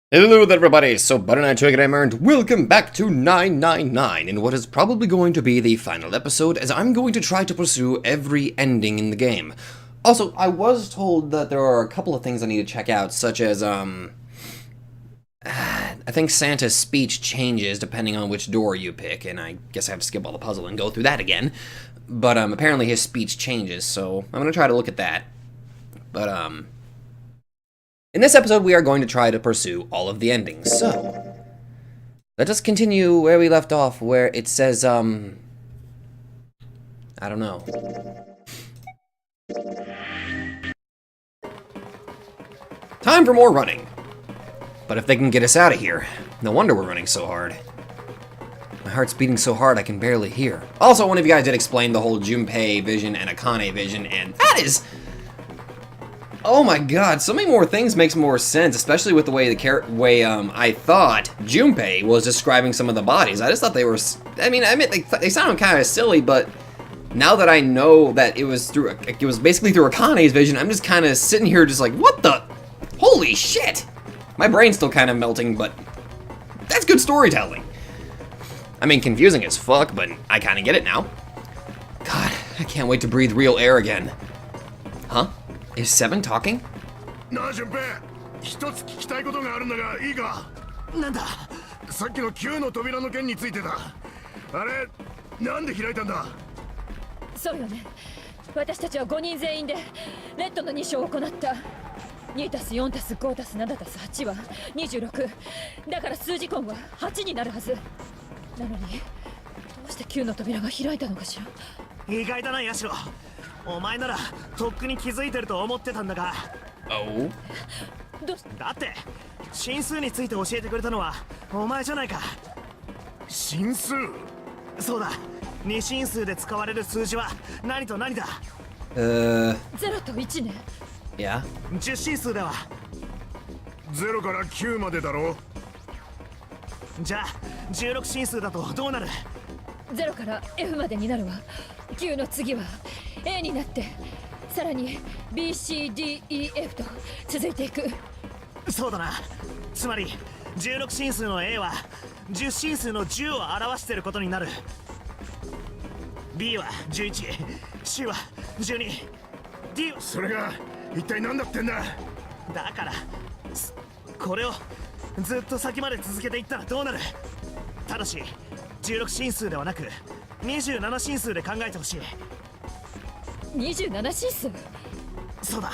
Hello there everybody, so Butter Knight Gamer and welcome back to 999 in what is probably going to be the final episode, as I'm going to try to pursue every ending in the game. Also, I was told that there are a couple of things I need to check out, such as, I think Santa's speech changes depending on which door you pick, and I guess I have to skip all the puzzle and go through that again. But, apparently his speech changes, so I'm gonna try to look at that. But, in this episode, we are going to try to pursue all of the endings, so let us continue where we left off, where it says, I don't know. Time for more running. But if they can get us out of here, no wonder we're running so hard. My heart's beating so hard I can barely hear. Also, one of you guys did explain the whole Junpei vision and Akane vision, and that is... oh my god, so many more things makes more sense, especially with the way I thought Junpei was describing some of the bodies. I just thought they were, I mean, they sound kind of silly, but now that I know that it was basically through Akane's vision, I'm just kind of sitting here just like, what the, holy shit! My brain's still kind of melting, but that's good storytelling. I mean, confusing as fuck, but I kind of get it now. God, I can't wait to breathe real air again. Huh? Is Seven talking? なあ順平、一つ聞きたいことがあるんだがいいか。なんだ。さっきの9の扉の件についてだ。あれ、なんで開いたんだ。そうよね。私たちは5人全員でレッドの2章を行った。2たす4たす5たす7たす8は26。だから数字根は8になるはず。なのに、どうして9の扉が開いたのかしら。意外だな、ヤシロ。お前ならとっくに気づいてると思ってたんだが。Oh? だって真数について教えてくれたのはお前じゃないか。真数。そうだ、二進数で使われる数字は何と何だ。0と1ね。Yeah? 十進数では0から9までだろ。じゃあ16進数だとどうなる。0から F までになるわ。9の次は A になって、さらに BCDEF と続いていく。そうだな。つまり16進数の A は10進数の10を表していることになる。 B は11、 C は12、 D はそれが一体何だってんだ。だからこれをずっと先まで続けていったらどうなる。ただし16進数ではなく27進数で考えてほしい。27進数。そうだ。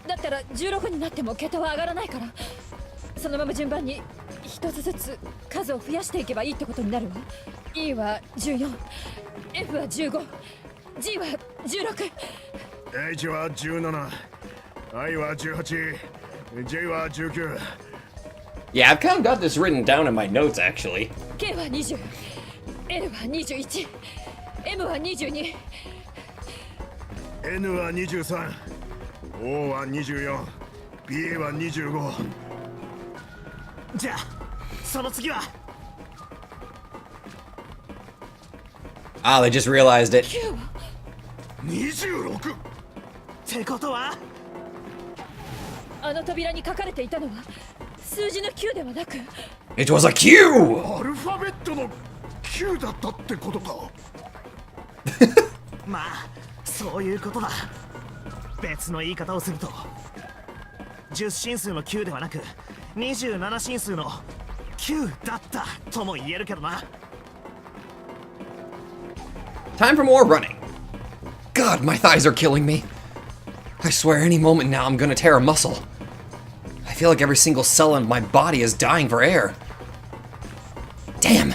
だったら16になっても桁は上がらないから、そのまま順番に一つずつ数を増やしていけばいいってことになるわ。E は14、 F は15、 G は16、 H は17、 I は18、 J は19。 Yeah, I've kind of got this written down in my notes, actually. K は20、 L は21、 M は22、 N は23、 O は24、 B は25。じゃあその次は。 Ah, they just realized it. 9は26。ってことはあの扉に書かれていたのは数字の9ではなく、 It was a Q! アルファベットの9だったってことか。まあそういうことだ。別の言い方をすると10進数の9ではなく27進数の9だったとも言えるけどな。 Time for more running. God, my thighs are killing me. I swear any moment now I'm gonna tear a muscle. I feel like every single cell in my body is dying for air. Damn,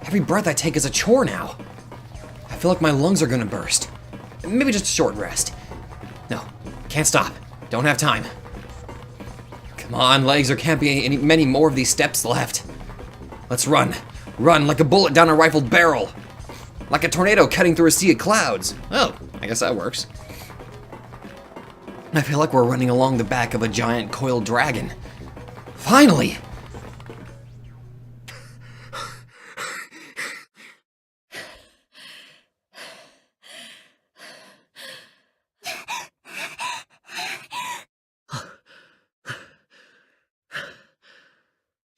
every breath I take is a chore now. I feel like my lungs are gonna burst. Maybe just a short rest. No, can't stop. Don't have time. Come on, legs, there can't be many more of these steps left. Let's run. Run like a bullet down a rifled barrel. Like a tornado cutting through a sea of clouds. Oh, I guess that works. I feel like we're running along the back of a giant coiled dragon. Finally!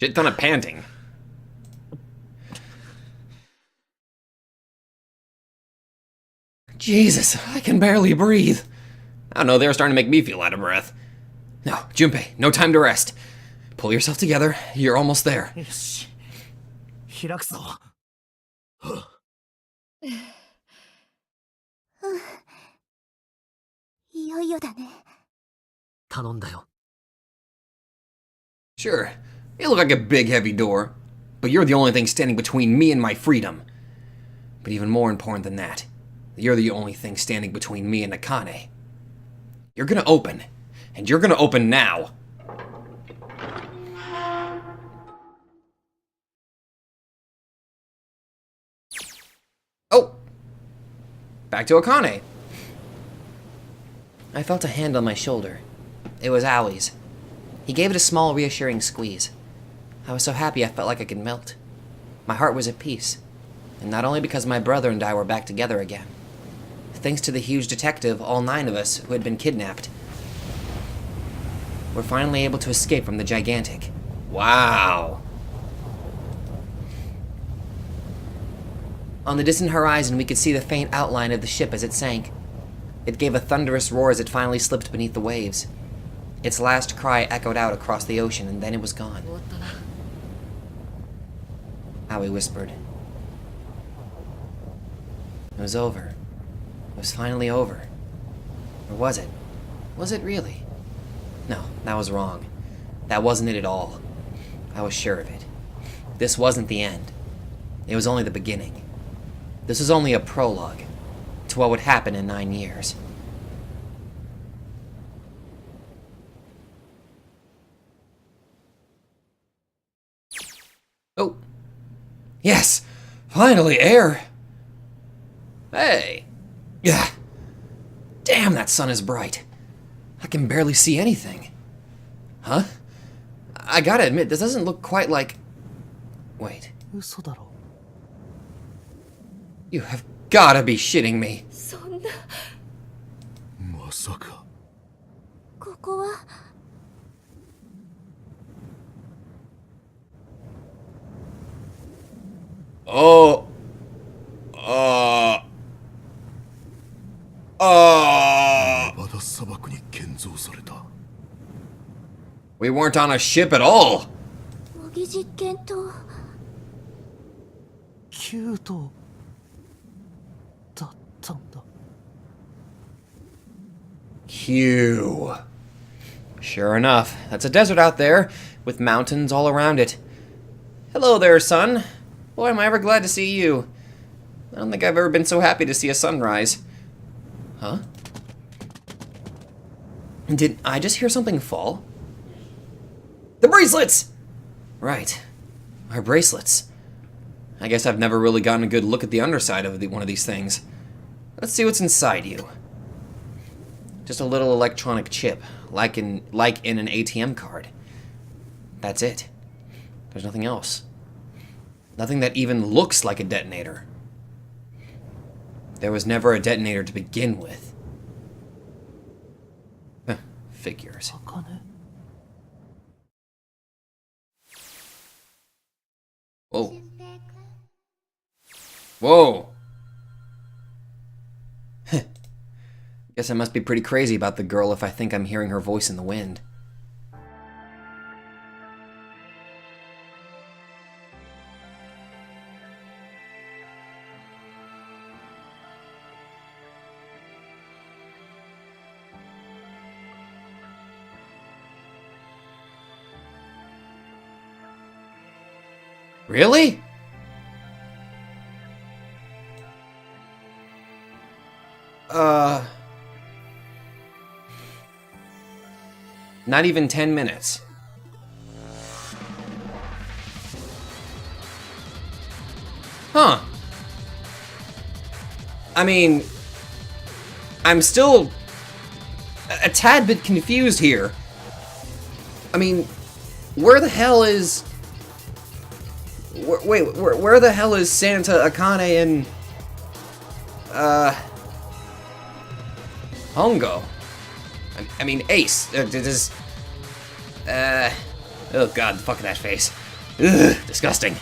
Shit ton of panting. Jesus, I can barely breathe. I don't know, they're starting to make me feel out of breath. No, Junpei, no time to rest. Pull yourself together, you're almost there. よし開くぞ。いよいよだね。頼んだよ。 Sure, you look like a big heavy door, but you're the only thing standing between me and my freedom. But even more important than that, you're the only thing standing between me and Akane. You're gonna open, and you're gonna open now. Oh! Back to Akane. I felt a hand on my shoulder. It was Aui's. He gave it a small, reassuring squeeze. I was so happy I felt like I could melt. My heart was at peace. And not only because my brother and I were back together again. Thanks to the huge detective, all 9 of us who had been kidnapped, we're finally able to escape from the gigantic. Wow. On the distant horizon, we could see the faint outline of the ship as it sank. It gave a thunderous roar as it finally slipped beneath the waves. Its last cry echoed out across the ocean, and then it was gone. Aoi whispered. It was over. It was finally over. Or was it? Was it really? No, that was wrong. That wasn't it at all. I was sure of it. This wasn't the end. It was only the beginning. This was only a prologue to what would happen in 9 years. Oh. Yes! Finally, air! Hey! Yeah. Damn, that sun is bright. I can barely see anything. Huh? I gotta admit, this doesn't look quite like... Wait. 嘘だろ。 You have gotta be shitting me. そんな。まさか。ここは。Oh. We weren't on a ship at all. 模擬実験棟。キュートだったんだ。 Q. Sure enough, that's a desert out there, with mountains all around it. Hello there, sun. Boy, am I ever glad to see you. I don't think I've ever been so happy to see a sunrise. Huh? Did I just hear something fall? The bracelets! Right. Our bracelets. I guess I've never really gotten a good look at the underside of one of these things. Let's see what's inside you. Just a little electronic chip, like in an ATM card. That's it. There's nothing else. Nothing that even looks like a detonator. There was never a detonator to begin with. Huh, figures. 茜。 Whoa. Whoa. Guess I must be pretty crazy about the girl if I think I'm hearing her voice in the wind. Really? Not even 10 minutes. Huh. I mean, I'm still a tad bit confused here. I mean, where the hell is... Where the hell is Santa, Akane, and... Hongo? I mean, Ace. Oh god, fuck that face. Ugh, disgusting.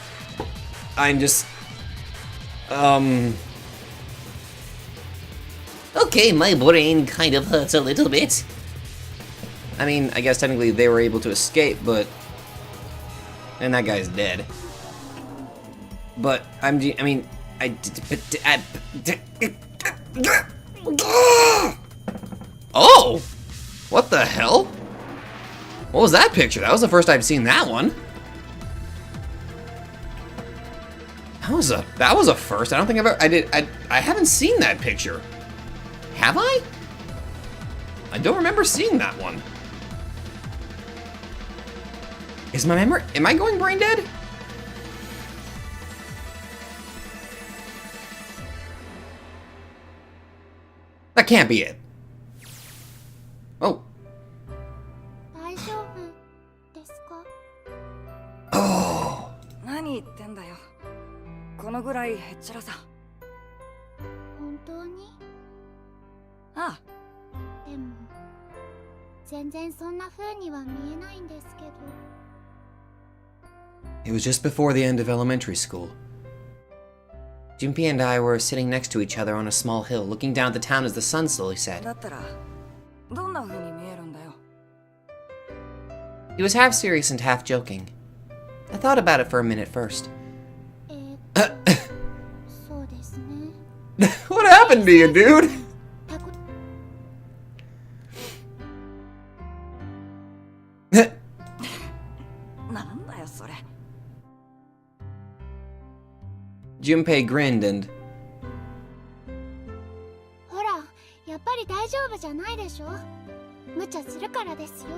I'm just... Okay, my brain kind of hurts a little bit. I mean, I guess technically they were able to escape, but... And that guy's dead. But, I mean, Oh! What the hell? What was that picture? That was the first I've seen that one. That was a first. I don't think I've ever... I haven't seen that picture. Have I? I don't remember seeing that one. Is my memory... Am I going brain dead? That can't be it. Oh. 大丈夫ですか？ Oh. 何言ってんだよ。このぐらいへっちゃらさ。本当に？あでも全然そんな風には見えないんですけど。 It was just before the end of elementary school. Junpei and I were sitting next to each other on a small hill, looking down at the town as the sun slowly あ。 set. だったらどんな風に見えるんだよ。 He was half serious and half joking. I thought about it for a minute first. そうですね。 What happened to you, dude? たこ なんだよそれ。 Junpei grinned and... ほら、やっぱり大丈夫じゃないでしょ。無茶するからですよ。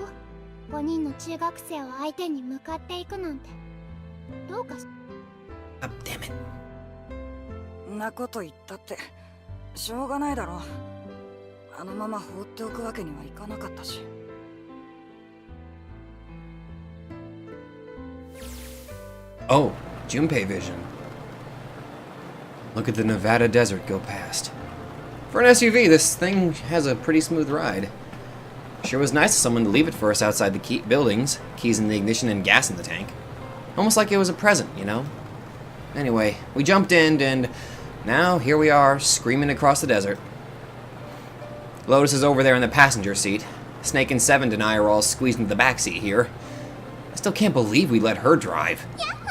5人の中学生を相手に向かっていくなんて。どうかし Oh, damn it. んなこと言ったってしょうがないだろ。あのまま放っておくわけにはいかなかったし。 Oh, Junpei vision. Look at the Nevada desert go past. For an SUV, this thing has a pretty smooth ride. Sure was nice of someone to leave it for us outside the buildings, keys in the ignition and gas in the tank. Almost like it was a present, you know? Anyway, we jumped in, and now here we are, screaming across the desert. Lotus is over there in the passenger seat. Snake and Seven and I are all squeezed into the back seat here. I still can't believe we let her drive. やっほ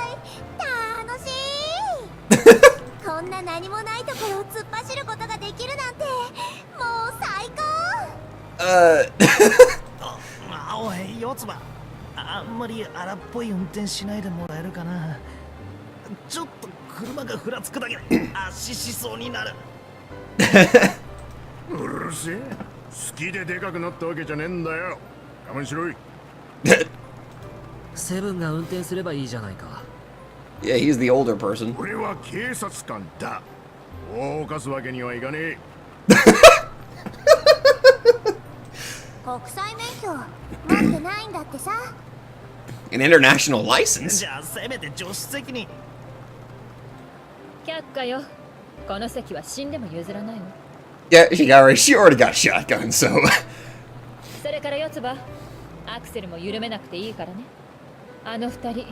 ーい楽しいこんな何もないところを突っ走ることができるなんてもう最高 おい、四つ葉。あんまり荒っぽい運転しないでもらえるかな。ちょっと車がふらつくだけで圧死しそうになる。うるせえ。好きででかくなったわけじゃねえんだよ。我慢しろい。セブンが運転すればいいじゃないか。 Yeah, he's the older person. 俺は警察官だ。法を犯すわけにはいかねえ。国際免許持ってないんだってさ An international license? じゃあせめて助手席に。却下よ。この席は死んでも譲らないわ。 Yeah, she already got shotgun, so... それから四つ葉、アクセルも緩めなくていいからね。あの二人、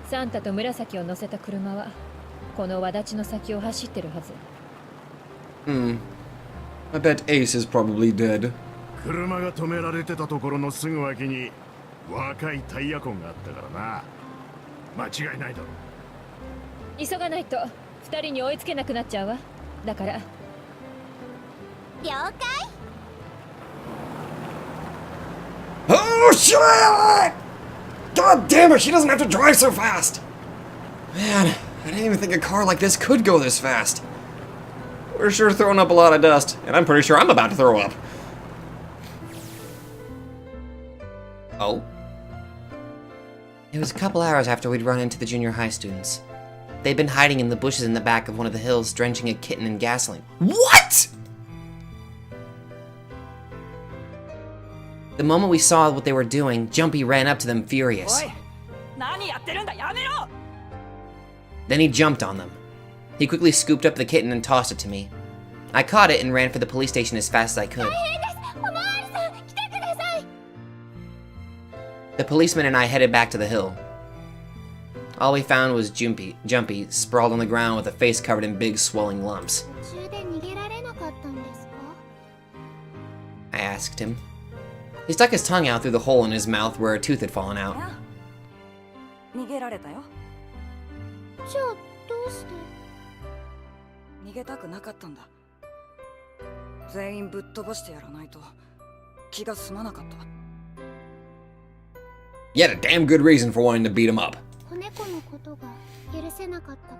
サンタと紫を乗せた車はこの轍の先を走ってるはず。 I bet Ace is probably dead. 車が止められてたところのすぐ脇に若いタイヤ痕があったからな。間違いないだろ。急がないと二人に追いつけなくなっちゃうわ。だから。了解 Oh, shit! God damn it, she doesn't have to drive so fast! Man, I didn't even think a car like this could go this fast. We're sure throwing up a lot of dust, and I'm pretty sure I'm about to throw up. Oh? It was a couple hours after we'd run into the junior high students. They'd been hiding in the bushes in the back of one of the hills, drenching a kitten in gasoline. What?! The moment we saw what they were doing, Jumpy ran up to them furious. おい、何やってるんだ、やめろ。 Then he jumped on them. He quickly scooped up the kitten and tossed it to me. I caught it and ran for the police station as fast as I could. 大変ですおまわりさん来てください The policeman and I headed back to the hill. All he found was Jumpy, sprawled on the ground with a face covered in big swelling lumps. 途中で逃げられなかったんですか？ I asked him. He stuck his tongue out through the hole in his mouth where a tooth had fallen out. いや逃げられたよ。じゃあどうして？逃げたくなかったんだ。全員ぶっ飛ばしてやらないと気が済まなかった。 You had a damn good reason for wanting to beat him up. 子猫のことが許せなかったか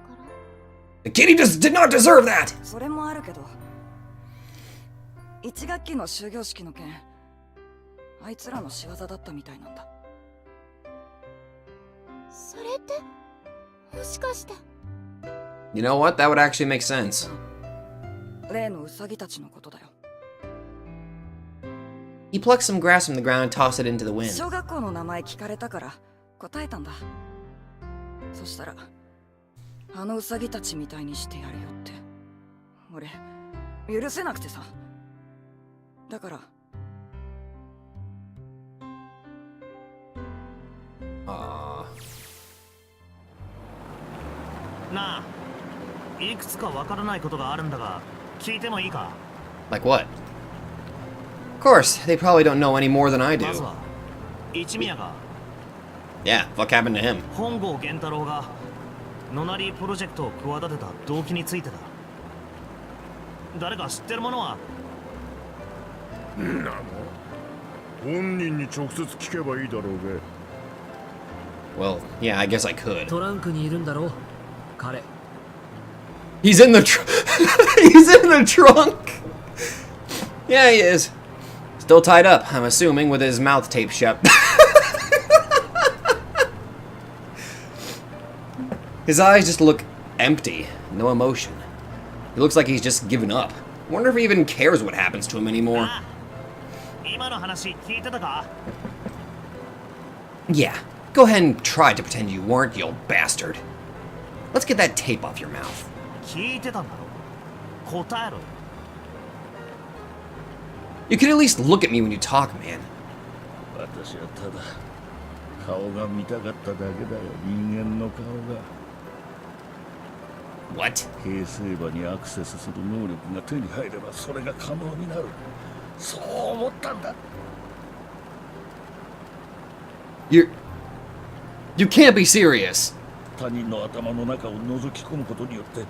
ら。 The kitty just did not deserve that! それもあるけど、1学期の終業式の件、あいつらの仕業だったみたいなんだ。それってもしかして。 You know what? That would actually make sense. 例のウサギたちのことだよ。 He plucked some grass from the ground and tossed it into the wind. 小学校の名前聞かれたから答えたんだ。そしたら、あのウサギたちみたいにしてやるよって。俺、許せなくてさ。だから。なあ、いくつかわからないことがあるんだが、聞いてもいいか？ Like what? Of course, they probably don't know any more than I まず do. は、一宮が Yeah, what happened to him? 本郷源太郎がノナリープロジェクトを企てた動機についてだ。誰か知ってるものは？なの本人に直接聞けばいいだろうべ。 Well, yeah, I guess I could. トランクにいるんだろう彼。 He's in the he's in the trunk! Yeah, he is. Still tied up, I'm assuming, with his mouth taped shut. His eyes just look empty, no emotion. He looks like he's just given up. Wonder if he even cares what happens to him anymore. ああ、今の話聞いてたか？ Yeah, go ahead and try to pretend you weren't, you old bastard. Let's get that tape off your mouth. 聞いてたんだろ。答えろよ。 You could at least look at me when you talk, man. 私はただ顔が見たかっただけだよ。人間の顔が。 What? 平成場にアクセスする能力が手に入ればそれが可能になる。そう思ったんだ。 You can't be serious. 他人の頭の中を覗き込むことによって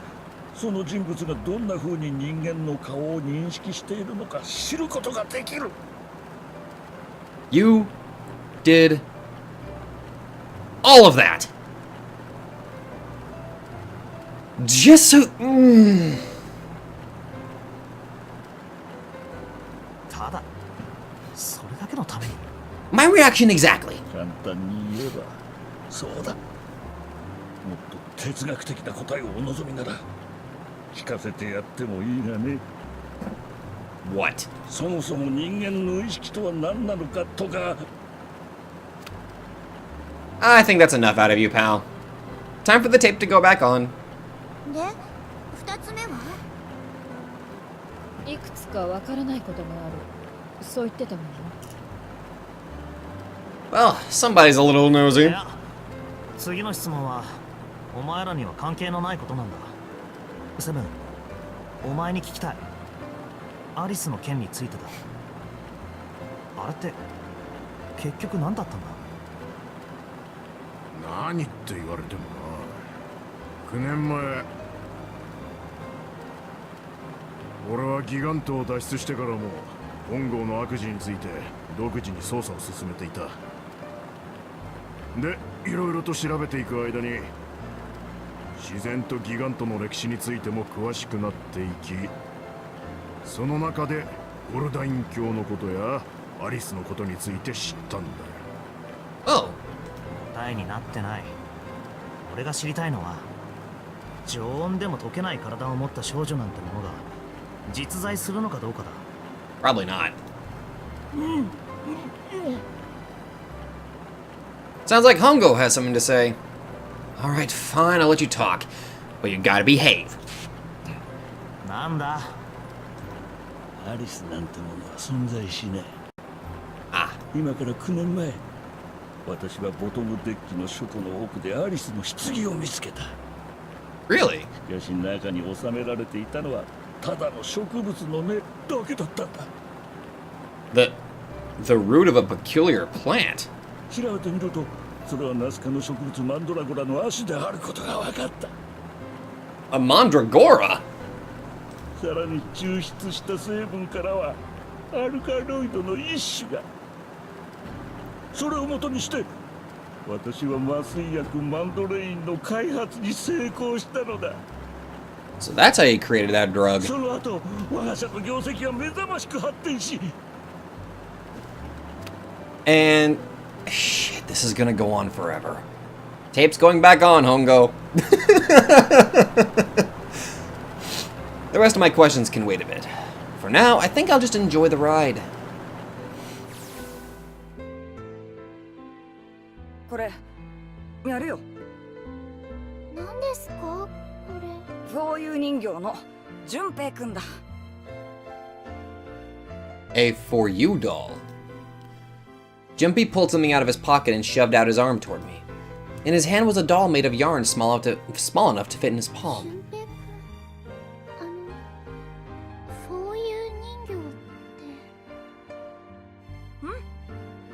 その人物がどんな風に人間の顔を認識しているのか知ることができる。 You did all of that. Just so... ただ、それだけのために。 My reaction exactly. 簡単に言えばそうだ。もっと哲学的な答えをお望みなら聞かせてやってもいいがね。 What? そもそも人間の意識とは何なのかとか。 I think that's enough out of you, pal. Time for the tape to go back on. で、2つ目は？いくつかわからないことがある。そう言ってたもんね。 Well, somebody's a little い nosy. や、次の質問はお前らには関係のないことなんだ。セブン、お前に聞きたい。アリスの件についてだ。あれって結局何だったんだ？何って言われてもな。9年前俺はギガントを脱出してからも本郷の悪事について独自に捜査を進めていた。で、いろいろと調べていく間に自然とギガントの歴史についても詳しくなっていき、その中でオルダイン教のことやアリスのことについて知ったんだよ。 Oh. 答えになってない。俺が知りたいのは常温でも溶けない体を持った少女なんてものが実在するのかどうかだ。 Probably not. Sounds like Hongo has something to say. Alright, fine, I'll let you talk. But you gotta behave. なんだ？アリスなんてものは存在しない。あ、今から9年前私はボトムデッキの書庫の奥でアリスの棺を見つけた。 Really? しかし中に収められていたのはただの植物の根だけだったんだ。 The root of a peculiar plant. 調べてみると、それはナスカの植物マンドラゴラの足であることが分かった。 A mandragora? さらに抽出した成分からはアルカロイドの一種が。それをもとにして私は麻酔薬マンドレインの開発に成功したのだ。 So that's how he created that drug. その後我が社の業績は目覚ましく発展し、 And shit, this is gonna go on forever. Tape's going back on, Hongo. The rest of my questions can wait a bit. For now, I think I'll just enjoy the ride. これやるよ。何ですかこれ。フォーユー人形の純平くんだ。 A for you doll. Jumpy pulled something out of his pocket and shoved out his arm toward me. In his hand was a doll made of yarn small enough to fit in his palm. 俊平君、フォーユー人形って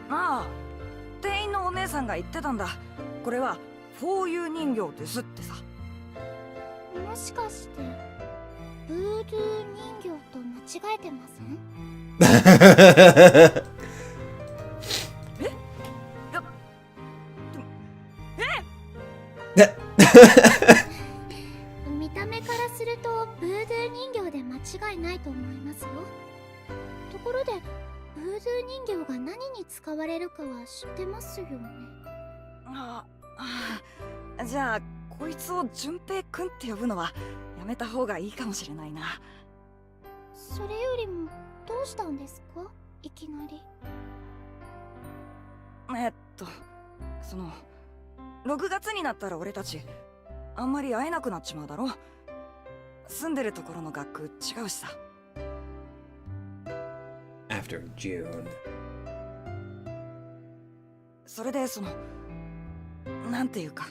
ああ、店員のお姉さんが言ってたんだ。これはフォーユー人形ですってさ。もしかしてブードゥー人形と間違えてません？見た目からするとブードゥー人形で間違いないと思いますよ。ところでブードゥー人形が何に使われるかは知ってますよね。じゃあこいつを純平くんって呼ぶのはやめた方がいいかもしれないな。それよりもどうしたんですかいきなり。その6月になったら俺たちあんまり会えなくなっちまうだろ。住んでるところの学区違うしさ。 After June. それでなんていうか。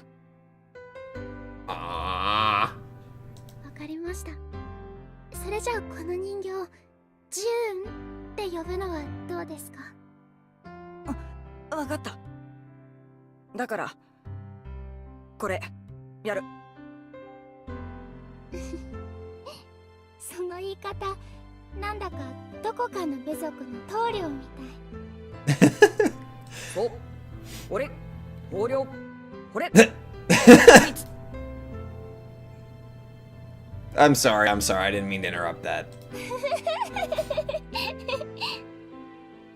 あわかりました。それじゃあこの人形ジューンって呼ぶのはどうですか？わかった。だからこれやる。その言い方なんだかどこかの部族の棟梁みたい。お、俺棟梁これ。I'm sorry, I didn't mean to interrupt that.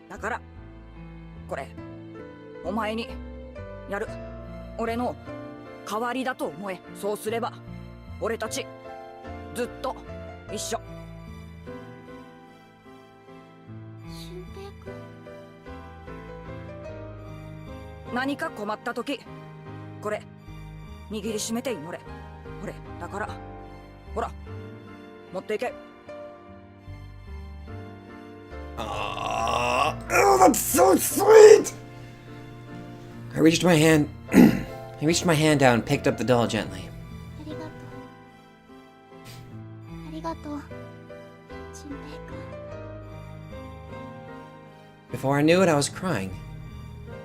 だからこれお前にやる。俺の代わりだと思え。そうすれば俺たちずっと一緒。俊平君、何か困った時これ握りしめて祈れ。俺だからほら持っていけ。 Oh, that's so sweet! I reached my hand down and picked up the doll gently. ありがとう。ありがとう俊平君。 Before I knew it, I was crying.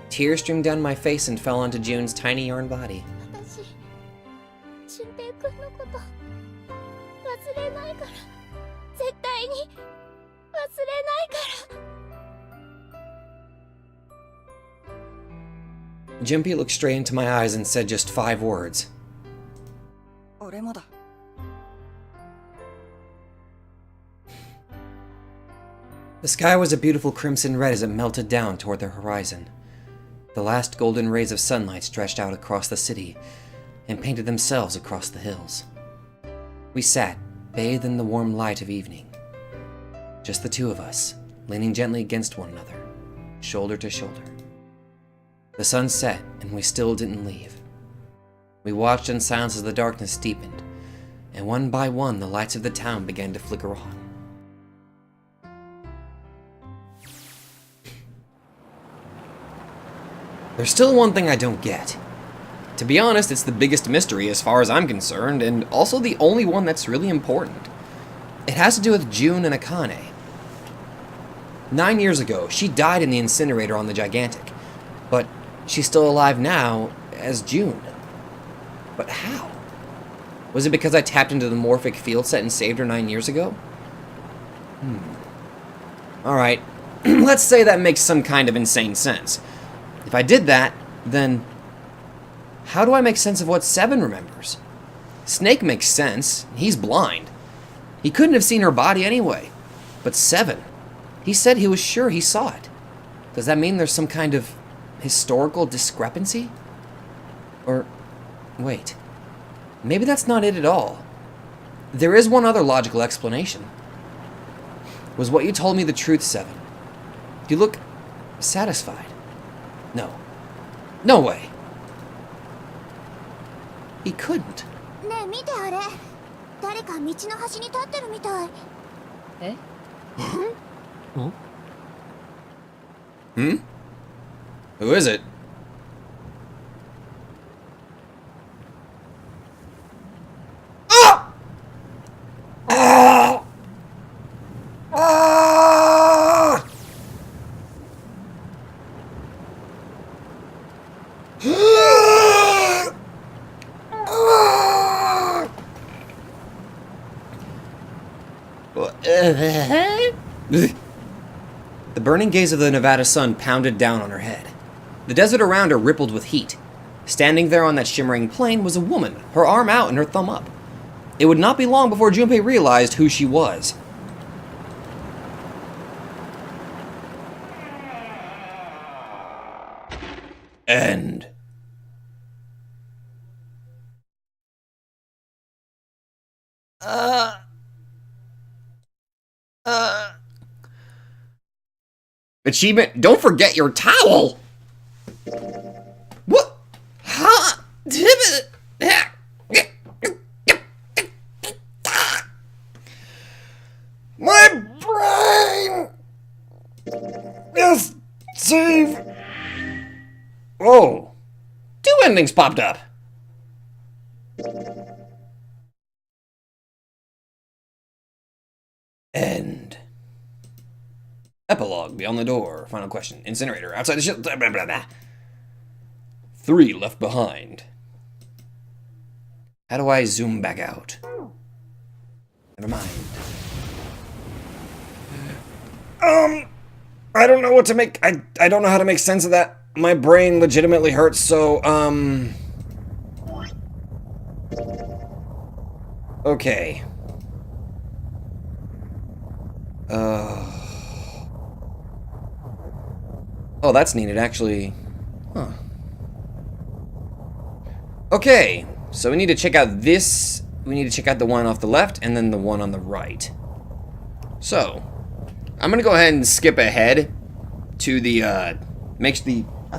Tears streamed down my face and fell onto June's tiny yarn body. 私俊平君のこと忘れないから絶対に忘れないから。 Jumpy looked straight into my eyes and said just 5 words. 俺もだ。 The sky was a beautiful crimson red as it melted down toward the horizon. The last golden rays of sunlight stretched out across the city and painted themselves across the hills. We sat, bathed in the warm light of evening. Just the two of us, leaning gently against one another, shoulder to shoulder. The sun set, and we still didn't leave. We watched in silence as the darkness deepened, and one by one the lights of the town began to flicker on. There's still one thing I don't get. To be honest, it's the biggest mystery as far as I'm concerned, and also the only one that's really important. It has to do with June and Akane. 9 years ago, she died in the incinerator on the Gigantic, but she's still alive now as June. But how? Was it because I tapped into the morphic field set and saved her 9 years ago? Alright, let's say that makes some kind of insane sense. If I did that, then how do I make sense of what Seven remembers? Snake makes sense. He's blind. He couldn't have seen her body anyway. But Seven, he said he was sure he saw it. Does that mean there's some kind of historical discrepancy? Or, wait, maybe that's not it at all. There is one other logical explanation. Was what you told me the truth, Seven? You look satisfied. No. No way. He couldn't. ねえ見てあれ、誰か道の端に立ってるみたい。え？ Hmm? Who is it? Ah! Ah! Ah! The burning gaze of the Nevada sun pounded down on her head. The desert around her rippled with heat. Standing there on that shimmering plain was a woman, her arm out and her thumb up. It would not be long before Junpei realized who she was. End. Achievement, don't forget your towel! What? Huh? My brain! Yes, save! Whoa. 2 endings popped up. End. Epilogue, beyond the door. Final question. Incinerator, outside the ship. Blah, blah, blah, blah. 3 left behind. How do I zoom back out? Never mind. I don't know what to make. I don't know how to make sense of that. My brain legitimately hurts, so, okay. Oh, that's neat. It actually... Huh. Okay, so we need to check out this. We need to check out the one off the left and then the one on the right. So, I'm gonna go ahead and skip ahead to the, I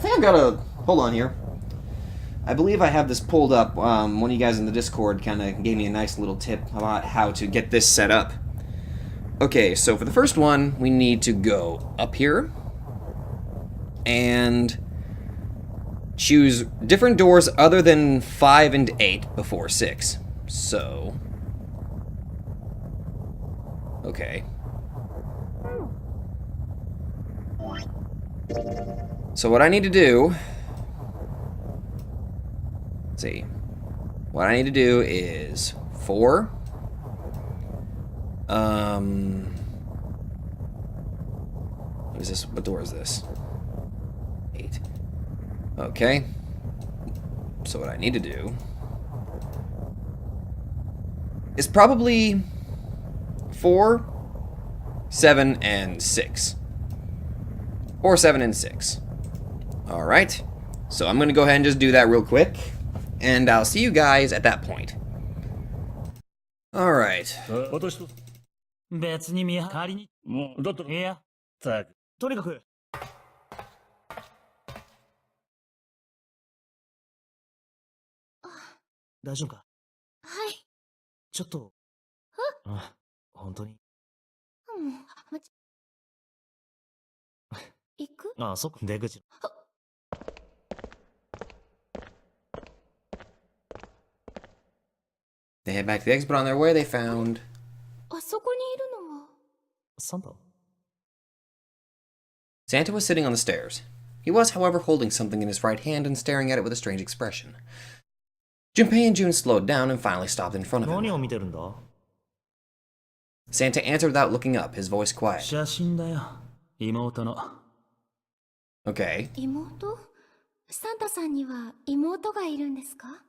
think I've got a... Hold on here. I believe I have this pulled up. One of you guys in the Discord kind of gave me a nice little tip about how to get this set up. Okay, so for the first one, we need to go up here and choose different doors other than 5 and 8 before 6. So... Okay. So what I need to do... Let's see. What I need to do is 4... What is this? What door is this? 8. Okay. So what I need to do is probably 4, 7, and 6. 4, 7, and 6. Alright. So I'm going to go ahead and just do that real quick. And I'll see you guys at that point. Alright. 私と別に見張りに。もうだったらいや、さとにかく。大丈夫か？はい。ちょっと。あ、本当に。行く？あ、そっか、出口。They head back to the exit, but on their way they found... あそこにいるのはサンタ Santa was sitting on the stairs. He was, however, holding something in his right hand and staring at it with a strange expression. Junpei and June slowed down and finally stopped in front of 何 him. を見てるんだ Santa answered without looking up, his voice quiet. 写真だよ。妹の。Okay. 妹サンタさんには妹がいるんですか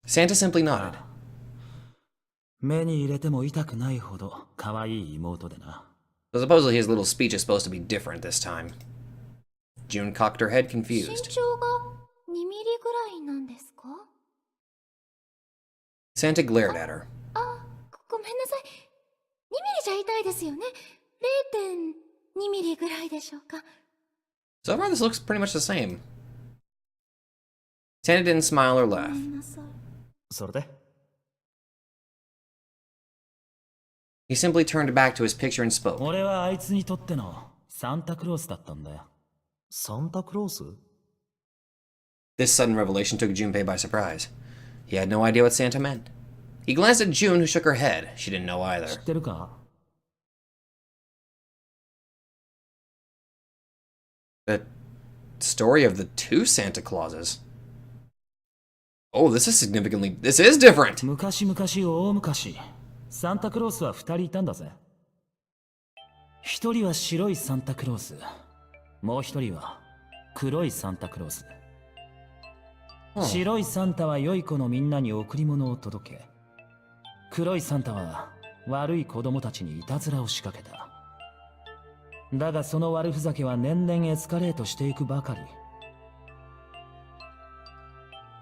Santa simply nodded. 目に入れても痛くないほど可愛い妹でな。 So supposedly his little speech is supposed to be different this time. June cocked her head 身 confused. 長が2ミリぐらいなんですか Santa glared at her. ごめんなさい。2ミリじゃ痛いですよね。0.2ミリぐらいでしょうか。 So far this looks pretty much the same. Santa didn't smile or ご laugh. めんなさい。それで He simply turned back to his picture and spoke. 俺はあいつにとってのサンタクロースだったんだよ。サンタクロース This sudden revelation took Junpei by surprise. He had no idea what Santa meant. He glanced at June, who shook her head. She didn't know 知 either. ってるか The story of the two Santa Clauses. Oh, this is different! 昔々大昔、サンタクロースは2人いたんだぜ。1人は白いサンタクロース、もう1人は黒いサンタクロース。白いサンタは良い子のみんなに贈り物を届け、黒いサンタは悪い子供たちにいたずらを仕掛けた。だがその悪ふざけは年々エスカレートしていくばかり。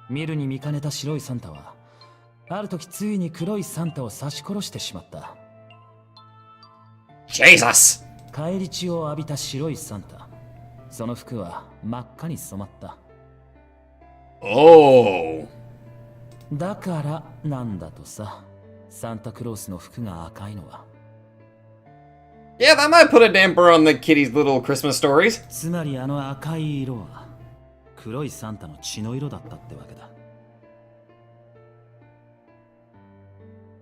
見るに見かねた白いサンタは、ある時ついに黒いサンタを刺し殺してしまった。 Jesus! 返り血を浴びた白いサンタ。その服は真っ赤に染まった。 Oh! だからなんだとさ、サンタクロースの服が赤いのは。 Yeah, that might put a damper on the kitty's little Christmas stories. つまりあの赤い色は、黒いサンタの血の色だったってわけだ。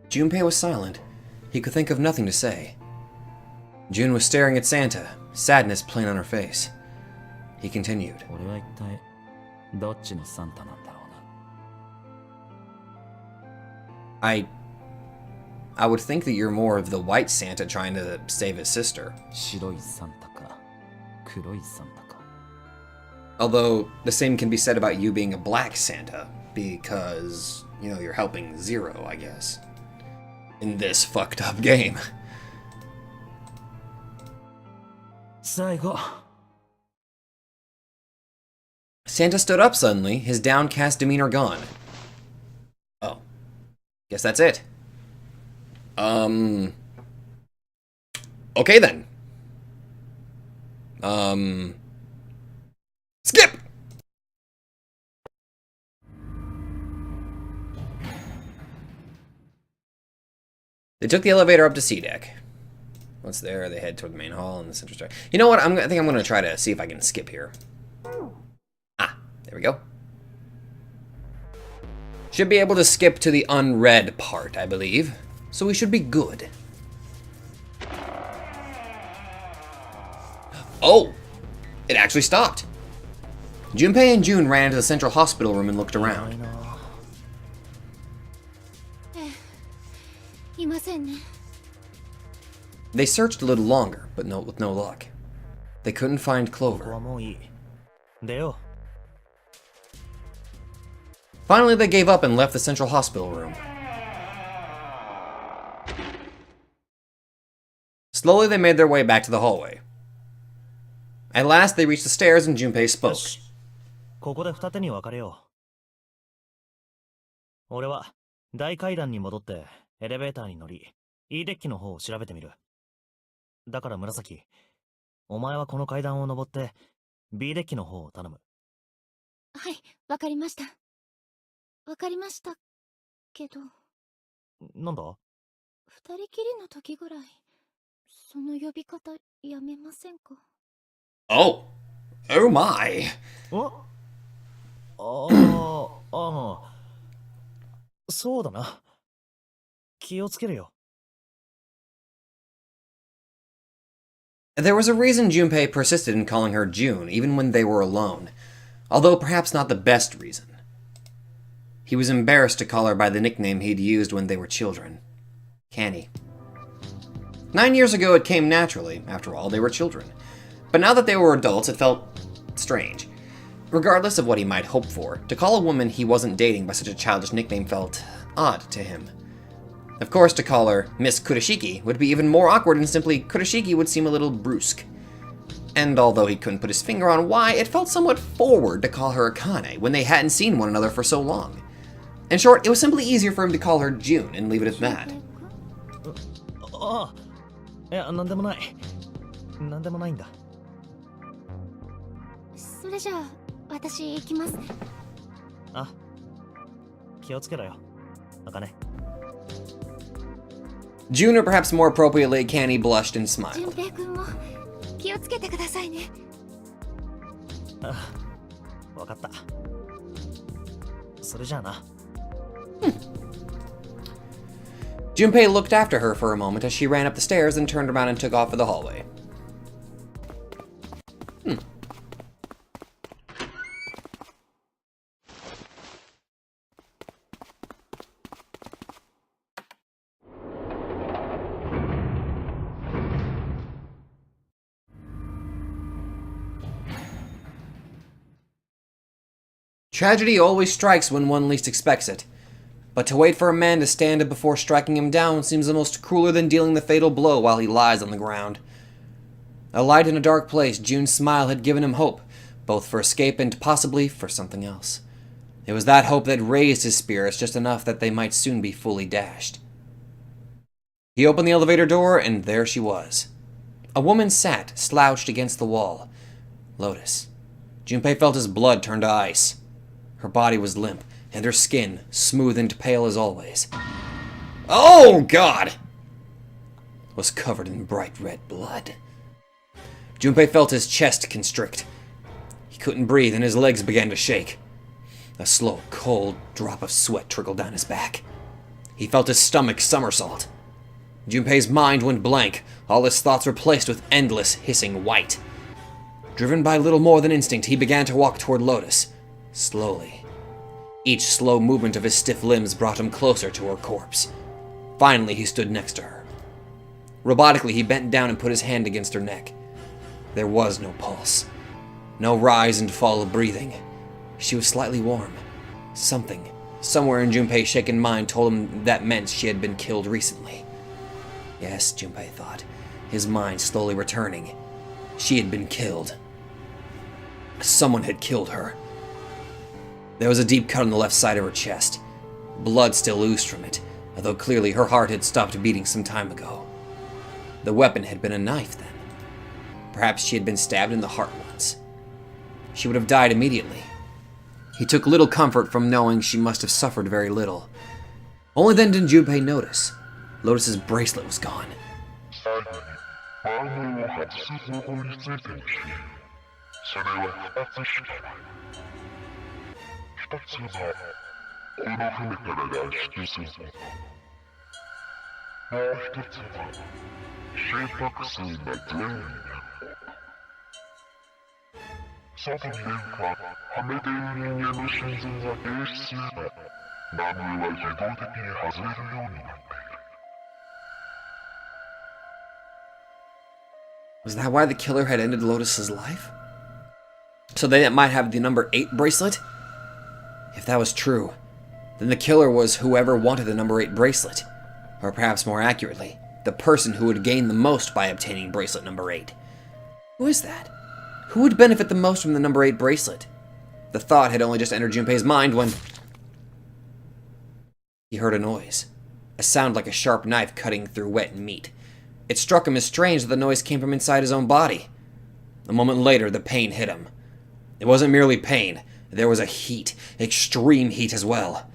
Junpei was silent. He could think of nothing to say. June was staring at Santa, sadness plain on her face. He continued. 俺は一体どっちのサンタなんだろうな。 I would think that you're more of the white Santa trying to save his sister. 白いサンタか、黒いサンタか。 Although, the same can be said about you being a black Santa, because, you know, you're helping Zero, I guess. In this fucked up game. 最後。 Santa stood up suddenly, his downcast demeanor gone. Oh. Guess that's it. Okay then. Skip! They took the elevator up to C deck. Once there, they head toward the main hall and the central star. You know what? I think I'm going to try to see if I can skip here. Ah, there we go. Should be able to skip to the unread part, I believe. So we should be good. Oh! It actually stopped. Junpei and June ran into the central hospital room and looked around. いませんね。 They searched a little longer, but with no luck. They couldn't find ここ Clover. はもういい出よ Finally, they gave up and left the central hospital room. Slowly, they made their way back to the hallway. At last, they reached the stairs and Junpei う spoke. よしここで二手に分かれよう俺は大階段に戻ってエレベーターに乗り E デッキの方を調べてみるだから紫お前はこの階段を登って B デッキの方を頼むはい、わかりました。わかりましたけど、なんだ二人きりの時ぐらい、その呼び方やめませんか？ Oh! Oh my! そうだな気をつけるよ。 There was a reason Junpei persisted in calling her June, even when they were alone, although perhaps not the best reason. He was embarrassed to call her by the nickname he'd used when they were children. Canny. 9 years ago it came naturally, after all, they were children. But now that they were adults, it felt strange. Regardless of what he might hope for, to call a woman he wasn't dating by such a childish nickname felt odd to him. Of course, to call her Miss Kurashiki would be even more awkward, and simply Kurashiki would seem a little brusque. And although he couldn't put his finger on why, it felt somewhat forward to call her Akane when they hadn't seen one another for so long. In short, it was simply easier for him to call her June and leave it at that. ああ、いや、なんでもない。なんでもないんだ。それじゃあ私行きますね。あ、気をつけろよ、茜。 June, or perhaps more appropriately, Canny blushed and 順 smiled. 平君も気をつけてくださいね。ああ、わかった。それじゃあな。Junpei looked after her for a moment as she ran up the stairs, then turned around and took off for the hallway. Tragedy always strikes when one least expects it. But to wait for a man to stand before striking him down seems almost crueler than dealing the fatal blow while he lies on the ground. A light in a dark place, June's smile had given him hope, both for escape and possibly for something else. It was that hope that raised his spirits just enough that they might soon be fully dashed. He opened the elevator door, and there she was. A woman sat, slouched against the wall. Lotus. Junpei felt his blood turn to ice. Her body was limp, and her skin smooth and pale as always. Oh, God! Was covered in bright red blood. Junpei felt his chest constrict. He couldn't breathe, and his legs began to shake. A slow, cold drop of sweat trickled down his back. He felt his stomach somersault. Junpei's mind went blank, all his thoughts replaced with endless, hissing white. Driven by little more than instinct, he began to walk toward Lotus, slowly. Each slow movement of his stiff limbs brought him closer to her corpse. Finally, he stood next to her. Robotically, he bent down and put his hand against her neck. There was no pulse. No rise and fall of breathing. She was slightly warm. Something, somewhere in Junpei's shaken mind, told him that meant she had been killed recently. Yes, Junpei thought, his mind slowly returning. She had been killed. Someone had killed her. There was a deep cut on the left side of her chest. Blood still oozed from it, although clearly her heart had stopped beating some time ago. The weapon had been a knife, then. Perhaps she had been stabbed in the heart once. She would have died immediately. He took little comfort from knowing she must have suffered very little. Only then did Junpei notice. Lotus's bracelet was gone. Was that why the killer had ended Lotus's life? So they might have the number 8 bracelet? If that was true, then the killer was whoever wanted the number 8 bracelet. Or perhaps more accurately, the person who would gain the most by obtaining bracelet number 8. Who is that? Who would benefit the most from the number 8 bracelet? The thought had only just entered Junpei's mind when he heard a noise. A sound like a sharp knife cutting through wet meat. It struck him as strange that the noise came from inside his own body. A moment later, the pain hit him. It wasn't merely pain. There was a heat, extreme heat as well.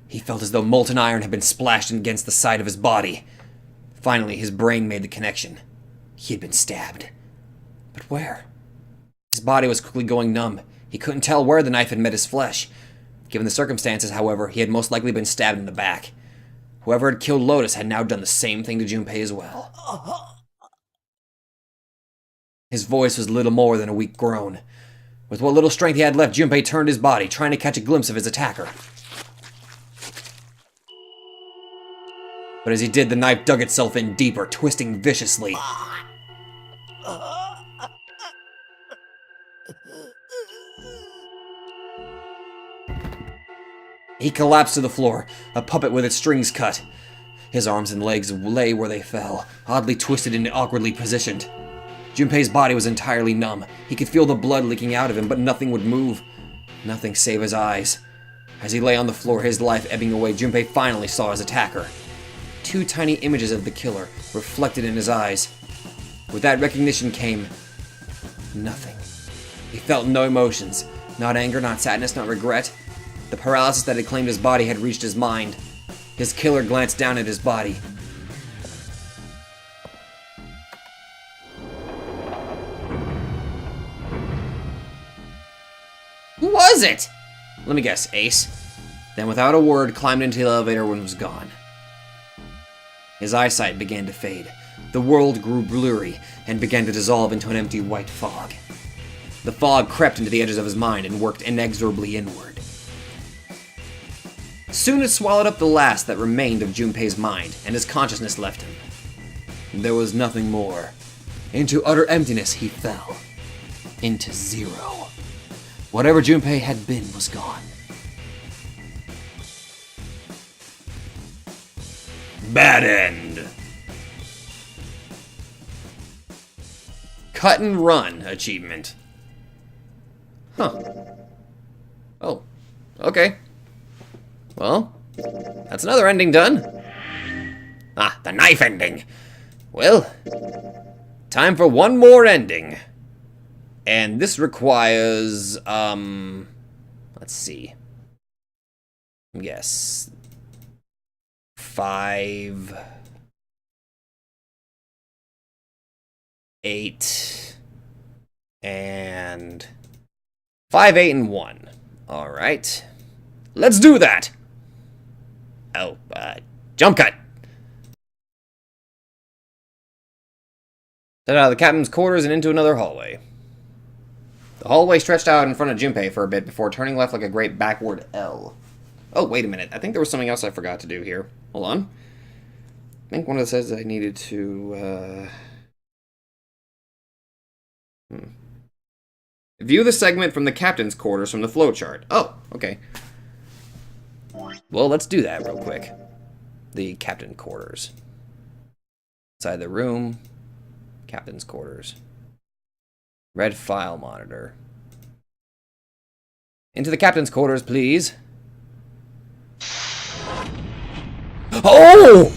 He felt as though molten iron had been splashed against the side of his body. Finally, his brain made the connection. He had been stabbed. But where? His body was quickly going numb. He couldn't tell where the knife had met his flesh. Given the circumstances, however, he had most likely been stabbed in the back. Whoever had killed Lotus had now done the same thing to Junpei as well. His voice was little more than a weak groan. With what little strength he had left, Junpei turned his body, trying to catch a glimpse of his attacker. But as he did, the knife dug itself in deeper, twisting viciously. He collapsed to the floor, a puppet with its strings cut. His arms and legs lay where they fell, oddly twisted and awkwardly positioned. Junpei's body was entirely numb. He could feel the blood leaking out of him, but nothing would move. Nothing save his eyes. As he lay on the floor, his life ebbing away, Junpei finally saw his attacker. 2 tiny images of the killer, reflected in his eyes. With that recognition came nothing. He felt no emotions. Not anger, not sadness, not regret. The paralysis that had claimed his body had reached his mind. His killer glanced down at his body. Who was it? Let me guess, Ace. Then without a word, climbed into the elevator and was gone. His eyesight began to fade. The world grew blurry and began to dissolve into an empty white fog. The fog crept into the edges of his mind and worked inexorably inward. Soon it swallowed up the last that remained of Junpei's mind, and his consciousness left him. There was nothing more. Into utter emptiness he fell. Into zero. Whatever Junpei had been was gone. Bad end. Cut and run achievement. Huh. Oh. Okay. Well, that's another ending done. Ah, the knife ending. Well, time for one more ending. And this requires, let's see. Yes. 5, 8, and 5, 8, and 1. All right. Let's do that. Oh, jump cut. Then out of the captain's quarters and into another hallway. The hallway stretched out in front of Junpei for a bit before turning left like a great backward L. Oh, wait a minute. I think there was something else I forgot to do here. Hold on. I think one of the says I needed to, View the segment from the captain's quarters from the flowchart. Oh, okay. Well, let's do that real quick. The captain quarters. Inside the room. Captain's quarters. Red file monitor. Into the captain's quarters, please. Oh!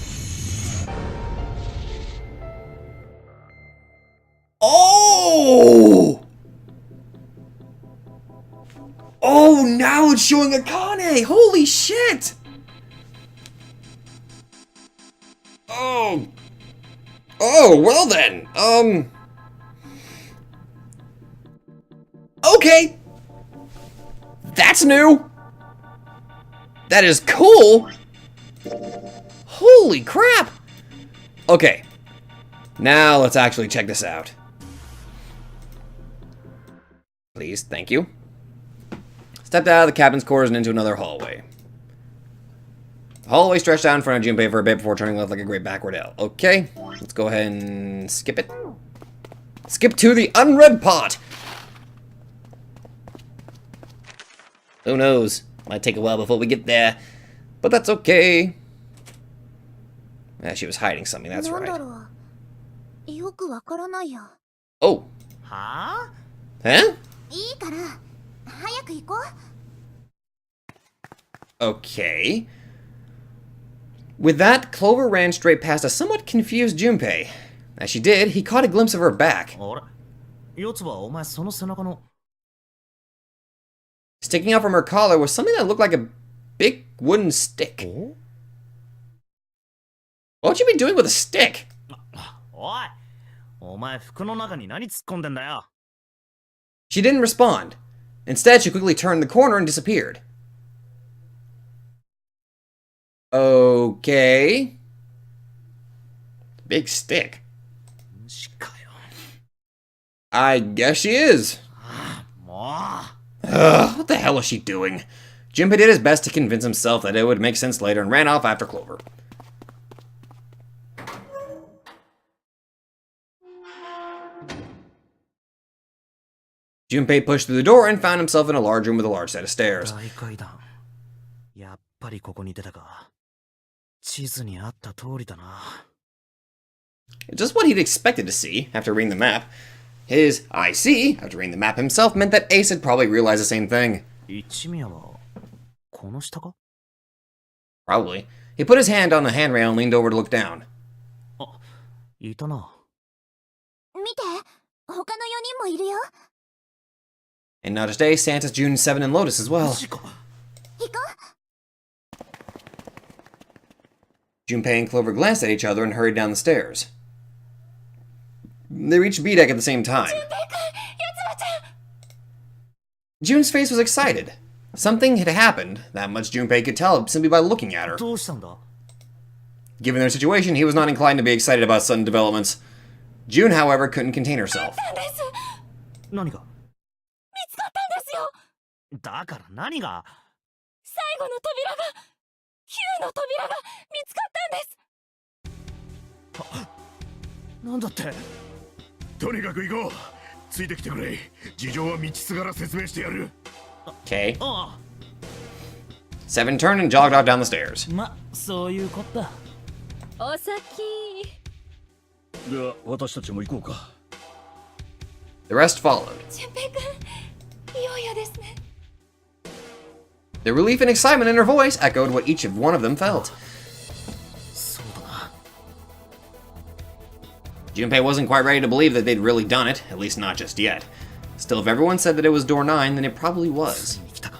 Oh! Oh, now it's showing Akane! Holy shit! Oh. Oh, well then. Okay. That's new. That is cool. Holy crap. Okay. Now let's actually check this out. Please, thank you. Stepped out of the captain's quarters and into another hallway. The hallway stretched out in front of Junpei for a bit before turning left like a great backward L. Okay, let's go ahead and skip it. Skip to the unread part! Who knows? Might take a while before we get there, but that's okay. Yeah, she was hiding something, that's right. Oh. Huh? Huh? いいから早く行こう。 Okay. With that, Clover ran straight past a somewhat confused Junpei. As she did, he caught a glimpse of her back. あれ四つ葉、お前その背中の。 Sticking out from her collar was something that looked like a big wooden stick. What would you be doing with a stick? おい、お前服の中に何突っ込んでんだよ。 She didn't respond. Instead, she quickly turned the corner and disappeared. Okay. Okay. Big stick. 虫かよ。 I guess she is. も What the hell is she doing? Junpei did his best to convince himself that it would make sense later and ran off after Clover. Junpei pushed through the door and found himself in a large room with a large set of う stairs. 大階段。やっぱりここに出たか。地図にあった通りだな。 Just what he'd expected to see after reading the map. His I see, after reading the map himself, meant that Ace had probably realized the same thing. 一宮はこの下か？ Probably. He put his hand on the handrail and leaned over to look down. あ、いたな。見て、他の4人もいるよ。 And not just Ace, Santa's, June, Seven, and Lotus as well. マジか。行こ Junpei and Clover glanced at each other and hurried down the stairs. They reached B deck at the same time. う。ペイ君、やつらちゃん。 June's face was excited. Something had happened, that much Junpei could tell simply by looking at her. どうしたんだ？ Given their situation, he was not inclined to be excited about sudden developments. June, however, couldn't contain herself. なんです。何が？見つかったんですよ。だから何が？最後の扉が、Q の扉が見つかったんです。なんだって？とにかく行こう。ついてきてくれ。事情は道すがら説明してやる。 Okay. ああ。 Seven turned and jogged off down the stairs. ま、そういうこった。お先。では私たちも行こうか。 The rest followed. 純平君、いよいよですね。 The relief and excitement in her voice echoed what each one of them felt. そうだな。 Junpei wasn't quite ready to believe that they'd really done it, at least not just yet. Still, if everyone said that it was door 9, then it probably つ was. いに来たか。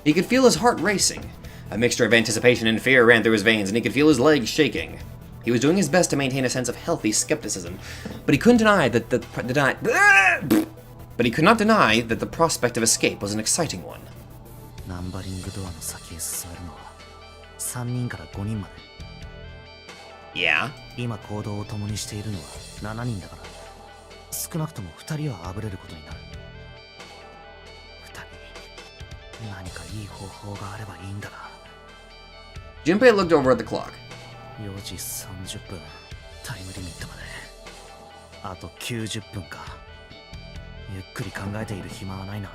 He could feel his heart racing. A mixture of anticipation and fear ran through his veins, and he could feel his legs shaking. He was doing his best to maintain a sense of healthy skepticism, but he couldn't deny that but he could not deny that the prospect of escape was an exciting one. ナンバリングドアの先へ進めるのは3人から5人まで。 Yeah? 今行動を共にしているのは7人だから、少なくとも2人はあぶれることになる。2人、何かいい方法があればいいんだが。 Junpei looked over at the clock. 4時30分、タイムリミットまであと90分か。ゆっくり考えている暇はないな。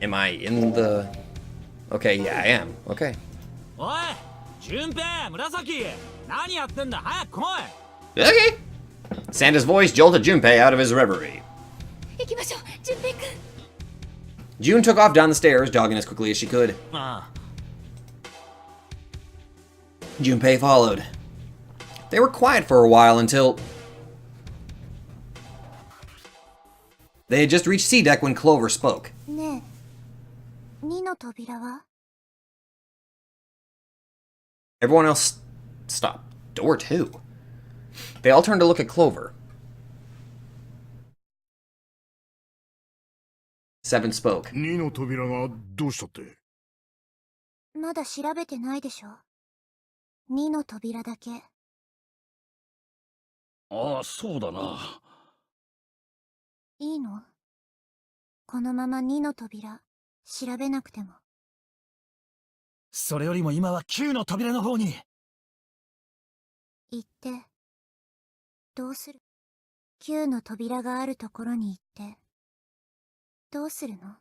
Am I in the... Okay, yeah, I am. Okay. おい、順平、紫、何やってんだ、早く来い。 Okay! Santa's voice jolted Junpei out of his reverie. 行きましょう、純平君。 June took off down the stairs, jogging as quickly as she could. ああ。 Junpei followed. They were quiet for a while until... They had just reached C deck when Clover spoke. ねえ、2の扉は？ Everyone else stopped. Door 2. They all turned to look at Clover. Seven spoke. 2の扉がどうしたって？まだ調べてないでしょ。2の扉だけ。ああ、そうだな。いいの？このまま2の扉調べなくても。それよりも今は9の扉の方に。行って。どうする？9の扉があるところに行って。どうするの？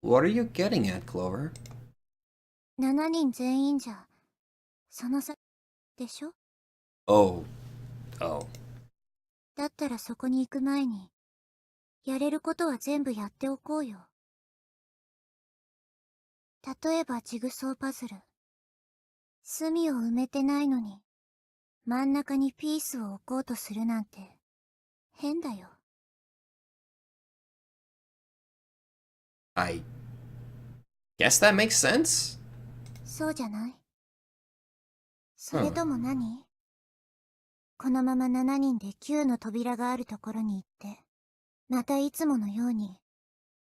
What are you getting at, Clover? 7人全員じゃ、その差でしょ？ Oh. Oh. だったらそこに行く前に、やれることは全部やっておこうよ。例えばジグソーパズル。隅を埋めてないのに、真ん中にピースを置こうとするなんて、変だよ。I guess that makes sense? そうじゃない？それとも何？このまま7人で9の扉があるところに行って、またいつものように、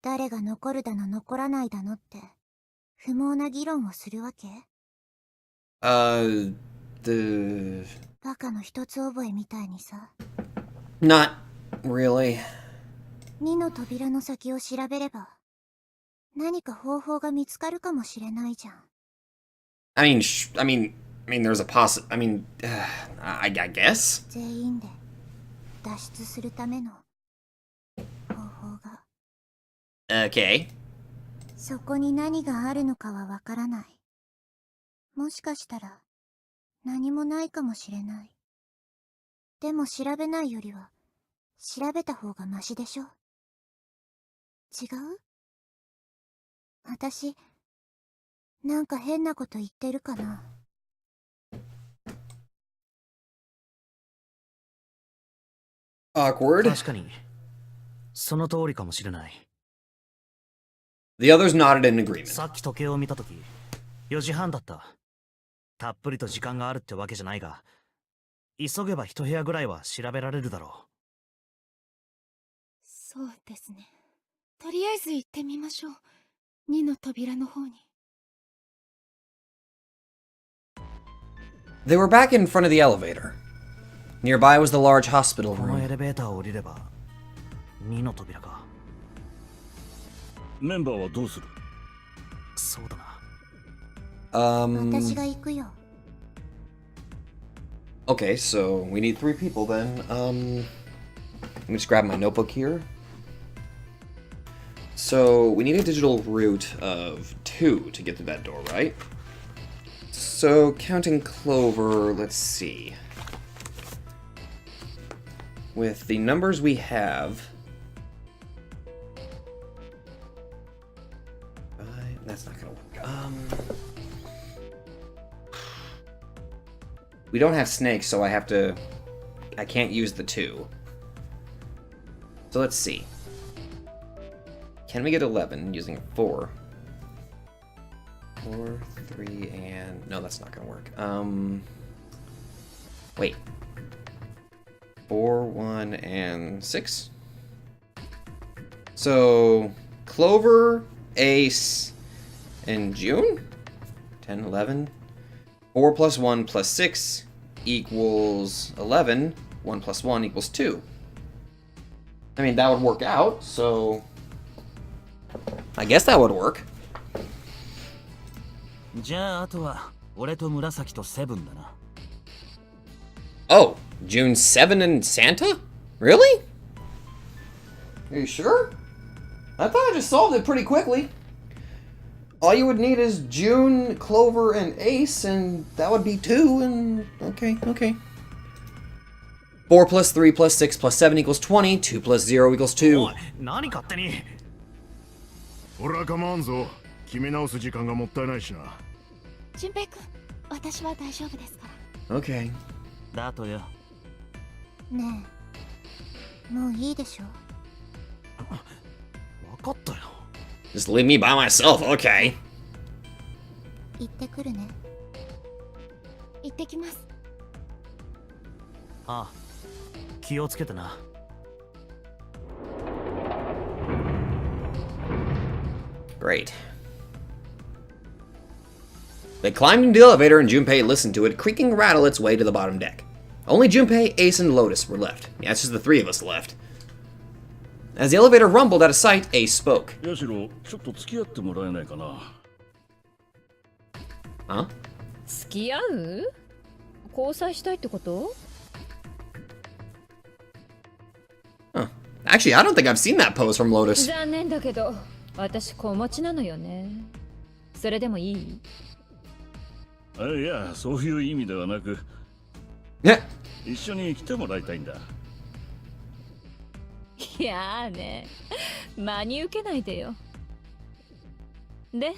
誰が残るだの残らないだのって不毛な議論をするわけ？The... バカの一つ覚えみたいにさ。 Not really. 2の扉の先を調べれば何か方法が見つかるかもしれないじゃん。I mean, there's a I mean, I guess? 全員で脱出するための方法が。 Okay. そこに何があるのかはわからない。もしかしたら何もないかもしれない。でも調べないよりは調べた方がマシでしょ。違う？私なんか変なこと言ってるかな。Awkward. 確かにその通りかもしれない。 The others nodded in agreement. さっき時計を見たとき4時半だった。たっぷりと時間があるってわけじゃないが、急げば一部屋ぐらいは調べられるだろそうですね。とりあえず行ってみましょう。2の扉の方に。 They were back in front of the elevator. Nearby was the large hospital う。このエ room. レベーターを降りれば2の扉か。メンバーはどうする？そうだな。私が行くよ。 Okay, so we need 3 people then. Let me just grab my notebook here. So we need a digital route of 2 to get to that door, right? So counting Clover, let's see. With the numbers we have, that's not gonna work. We don't have snakes, so I can't use the 2. So let's see. Can we get 11 using 4? 4, 3, and... No, that's not gonna work. Wait. 4, 1, and 6? So, Clover, Ace, and June? 10, 11... 4 plus 1 plus 6 equals 11. 1 plus 1 equals 2. I mean, that would work out, so... I guess that would work. じゃああとは俺と紫とセブンだな。 Oh, June 7 and Santa? Really? Are you sure? I thought I just solved it pretty quickly. All you would need is June, Clover, and Ace, and that would be 2, and... Okay. 4 plus 3 plus 6 plus 7 equals 20. 2 plus 0 equals 2. おい、何勝手に。ほら構わんぞ。決め直す時間がもったいないしな。純平君、私は大丈夫ですから。 Okay. だとよ。ねえ、もういいでしょ。分かったよ。Just leave me by myself, okay. 行ってくるね。行ってきます。ああ、気をつけてな。Great. They climbed into the elevator and Junpei listened to it creaking rattle its way to the bottom deck. Only Junpei, Ace, and Lotus were left. Yeah, it's just the 3 of us left. As the elevator rumbled out of sight, Ace spoke. ヤシロ、ちょっと付き合ってもらえないかな。Huh? 付き合う？交際したいってこと？ Huh. Actually, I don't think I've seen that pose from Lotus. 残念だけど私子持ちなのよね。それでもいい？いや、そういう意味ではなく、 Yeah. 一緒に来てもらいたいんだ。いやーね、真に受けないでよ。で、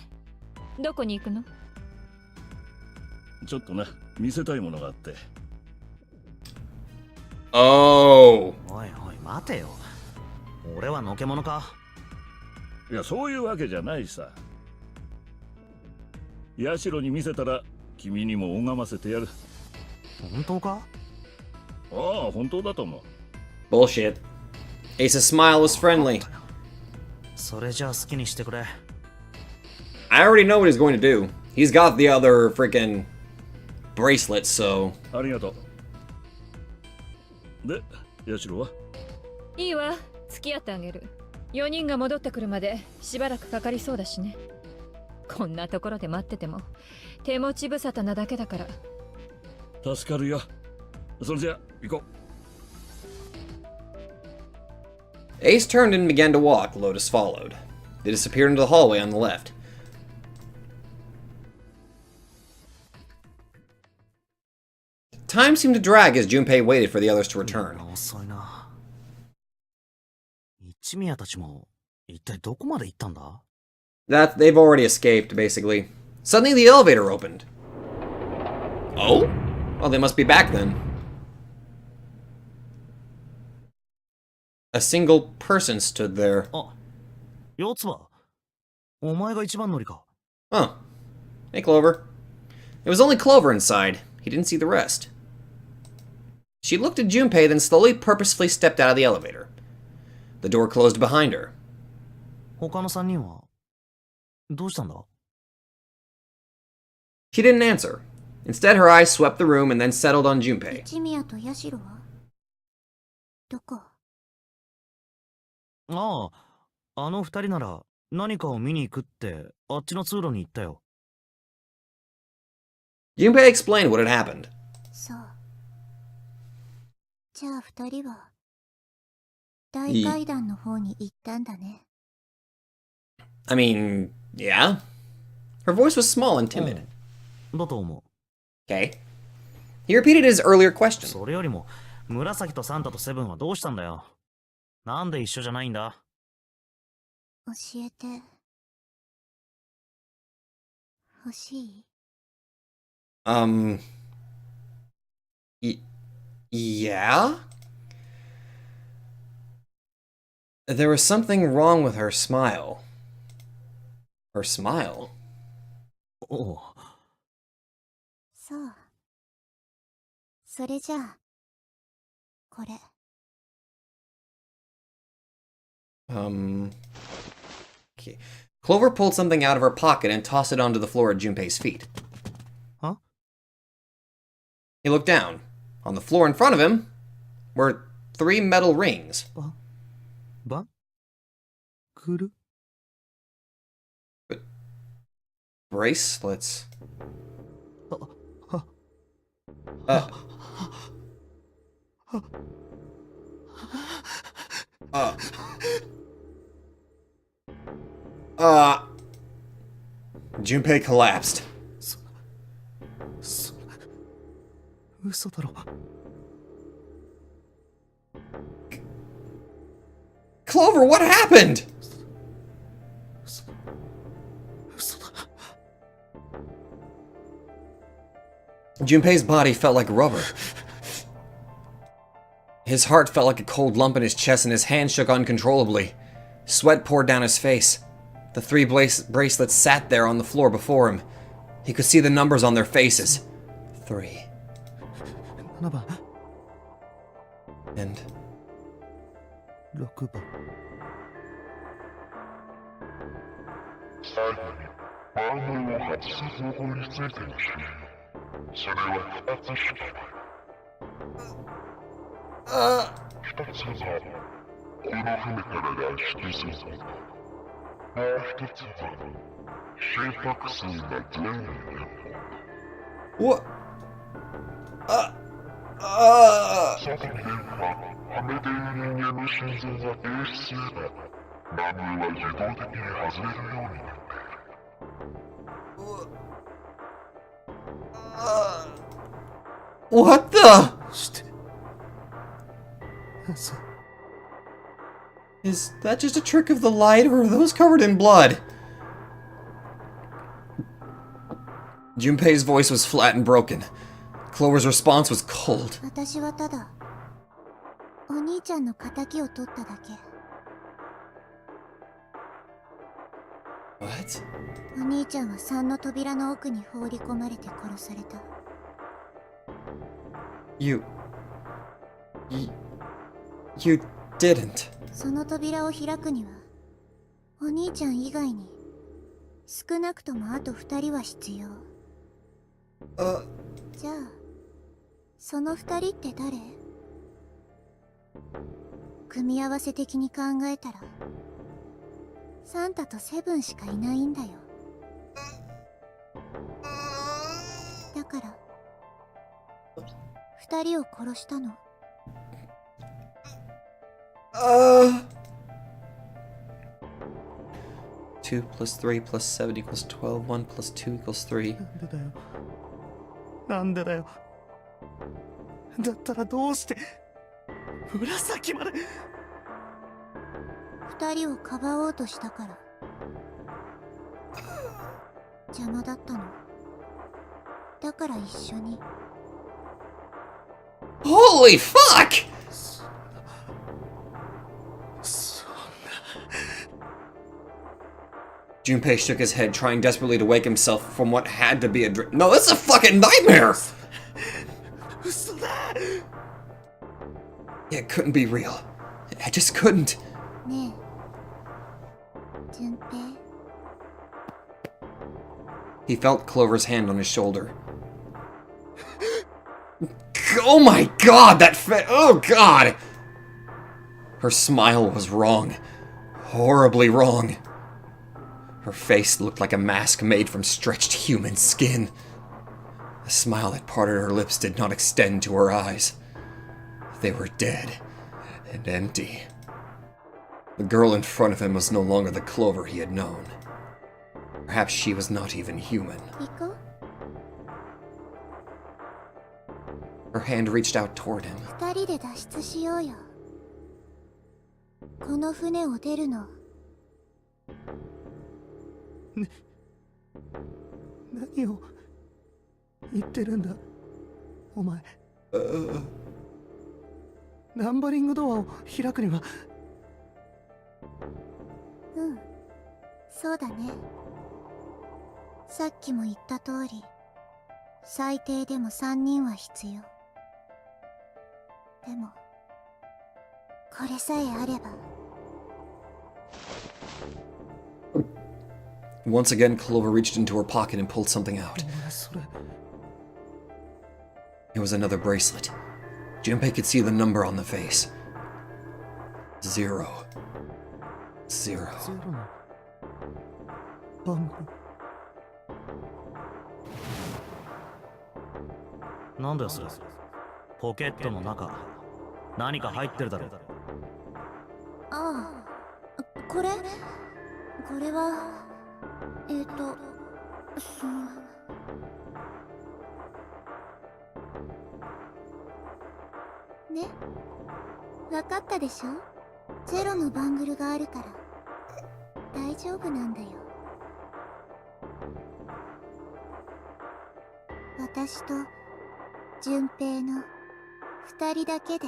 どこに行くの？ちょっとな、見せたいものがあって。Oh. おいおい、待てよ。俺はのけ者か？いや、そういうわけじゃないさ。ヤシロに見せたら、君にも拝ませてやる。本当か？ああ、本当だと思う。 Bullshit. Ace's smile was friendly. それじゃあ好きにしてくれ。 I already know what he's going to do. He's got the other freaking bracelet, so ありがとう。で、ヤシロは？いいわ、付き合ってあげる。4人が戻ってくるまでしばらくかかりそうだしね。こんなところで待ってても手持ち無沙汰なだけだから。助かるよ。それじゃ行こう。 Ace turned and began to walk. Lotus followed. They disappeared into the hallway on the left. Time seemed to drag as Junpei waited for the others to return. 遅いな。一宮たちも一体どこまで行ったんだ？ That they've already escaped, basically. Suddenly the elevator opened. Oh? Well, they must be back then. A single person stood there. あ、四つ葉。お前が一番乗りか。 Huh. Hey, Clover. It was only Clover inside. He didn't see the rest. She looked at Junpei, then slowly, purposefully stepped out of the elevator. The door closed behind her. 他の三人はどうしたんだ？ She didn't answer. Instead, her eyes swept the room and then settled on Junpei. 一宮とヤシロはどこ？ああ、あの二人なら何かを見に行くってあっちの通路に行ったよ。 Junpei explained what had happened. そう。じゃあ二人は大階段の方に行ったんだね。I mean, yeah. Her voice was small and timid. だと思う。 Okay. He repeated his earlier question. それよりも紫とサンタとセブンはどうしたんだよ。なんで一緒じゃないんだ？教えて。欲しい？ Yeah? There was something wrong with her smile. Her smile? おう。そう。それじゃあ、これ。Okay. Clover pulled something out of her pocket and tossed it onto the floor at Junpei's feet. Huh? He looked down. On the floor in front of him were 3 metal rings. ばくる Bracelets. Junpei collapsed. 嘘だろ。 Clover, what happened? 嘘だ。 Junpei's body felt like rubber. His heart felt like a cold lump in his chest and his hands shook uncontrollably. Sweat poured down his face. The 3 bracelets sat there on the floor before him. He could see the numbers on their faces. 3. 7番。 And 6番。最後にバーナーを外す方法についての知り、それは2つしかない。1つはこの船から脱出すること。もう1つは心拍数が全員で what? 外に出るか、はめている人間の心臓が停止すれば、ナムは自動的に外れるようになっている。What the? して嘘。 Is that just a trick of the light, or are those covered in blood? Junpei's voice was flat and broken. Clover's response was cold. 私はただ、お兄ちゃんの仇を取っただけ。 What? お兄ちゃんは3の扉の奥に放り込まれて殺された。You didn't. その扉を開くには、お兄ちゃん以外に少なくともあと2人は必要。じゃあその2人って誰？組み合わせ的に考えたらサンタとセブンしかいないんだよ。だから2人を殺したの。2 plus 3 plus 7 equals 12. 1 plus 2 equals 3. なんでだよ。だったらどうして紫まで。2人をかばおうとしたから邪魔だったの。だから一緒に。 Holy fuck! Junpei shook his head, trying desperately to wake himself from what had to be a dream. No, this is a fucking nightmare! 嘘だ。 It couldn't be real. I just couldn't. ねえ順平。 He felt Clover's hand on his shoulder. Oh my god, that oh god! Her smile was wrong. Horribly wrong. Her face looked like a mask made from stretched human skin. The smile that parted her lips did not extend to her eyes. They were dead and empty. The girl in front of him was no longer the Clover he had known. Perhaps she was not even human. 行こう。 Her hand reached out toward him. 2人で脱出しようよ。この船を出るの。何を言ってるんだお前。ナンバリングドアを開くには。うん、そうだね。さっきも言った通り、最低でも3人は必要。でもこれさえあれば。 Once again, Clover reached into her pocket and pulled something out. それ It was another bracelet. Junpei could see the number on the face. 0. ゼロの番号。なんだよそれ。ポケットの中何か入ってるだろ。ああ、これはね、わかったでしょ。ゼロのバングルがあるから大丈夫なんだよ。私と順平の2人だけで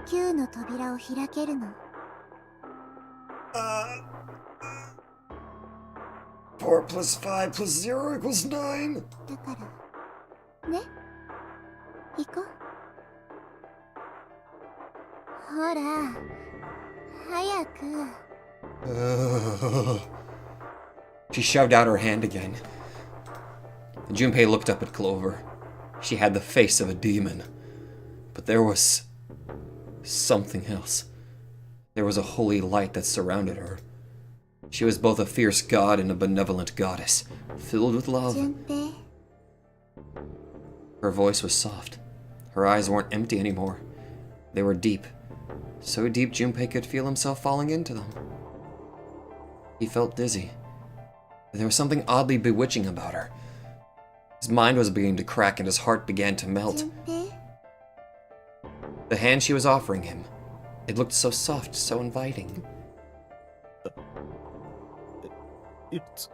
9の扉を開けるの。 4 plus 5 plus 0 equals 9. だからね、行こう。ほら早く。 She shoved out her hand again. Junpei looked up at Clover. She had the face of a demon. But there was something else. There was a holy light that surrounded her. She was both a fierce god and a benevolent goddess, filled with love. 順平、 Her voice was soft. Her eyes weren't empty anymore. They were deep. So deep Junpei could feel himself falling into them. He felt dizzy. There was something oddly bewitching about her. His mind was beginning to crack and his heart began to melt. 順平、 The hand she was offering him, it looked so soft, so inviting. It's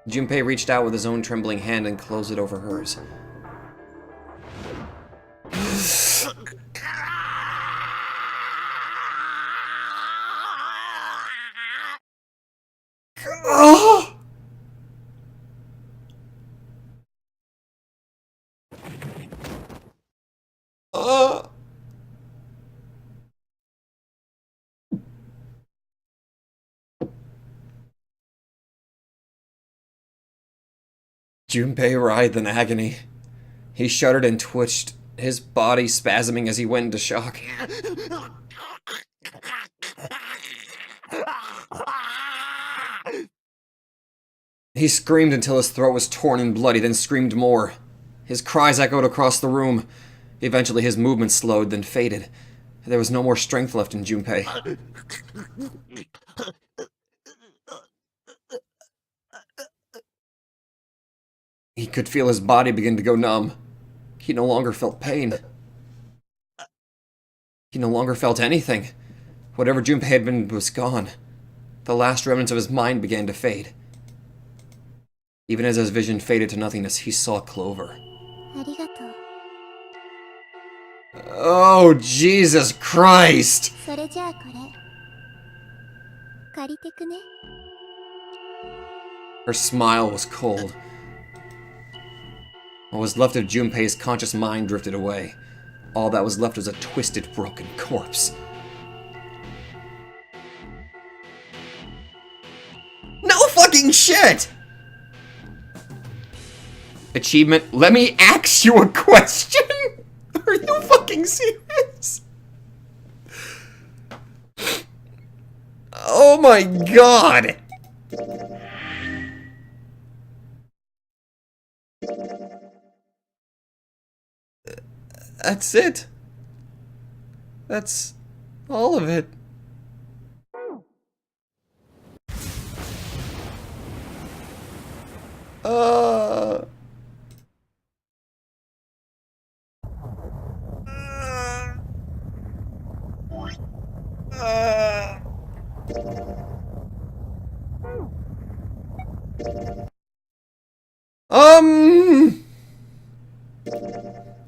Junpei reached out with his own trembling hand and closed it over hers. Junpei writhed in agony. He shuddered and twitched, his body spasming as he went into shock. He screamed until his throat was torn and bloody, then screamed more. His cries echoed across the room. Eventually his movement slowed, then faded. There was no more strength left in Junpei. He could feel his body begin to go numb. He no longer felt pain. He no longer felt anything. Whatever Junpei had been was gone. The last remnants of his mind began to fade. Even as his vision faded to nothingness, he saw Clover. ありがとう。 Oh, Jesus Christ! それじゃあこれ借りてくね。 Her smile was cold. What was left of Junpei's conscious mind drifted away. All that was left was a twisted, broken corpse. No fucking shit! Achievement, let me ask you a question? Are you fucking serious? Oh my god! That's it. That's all of it.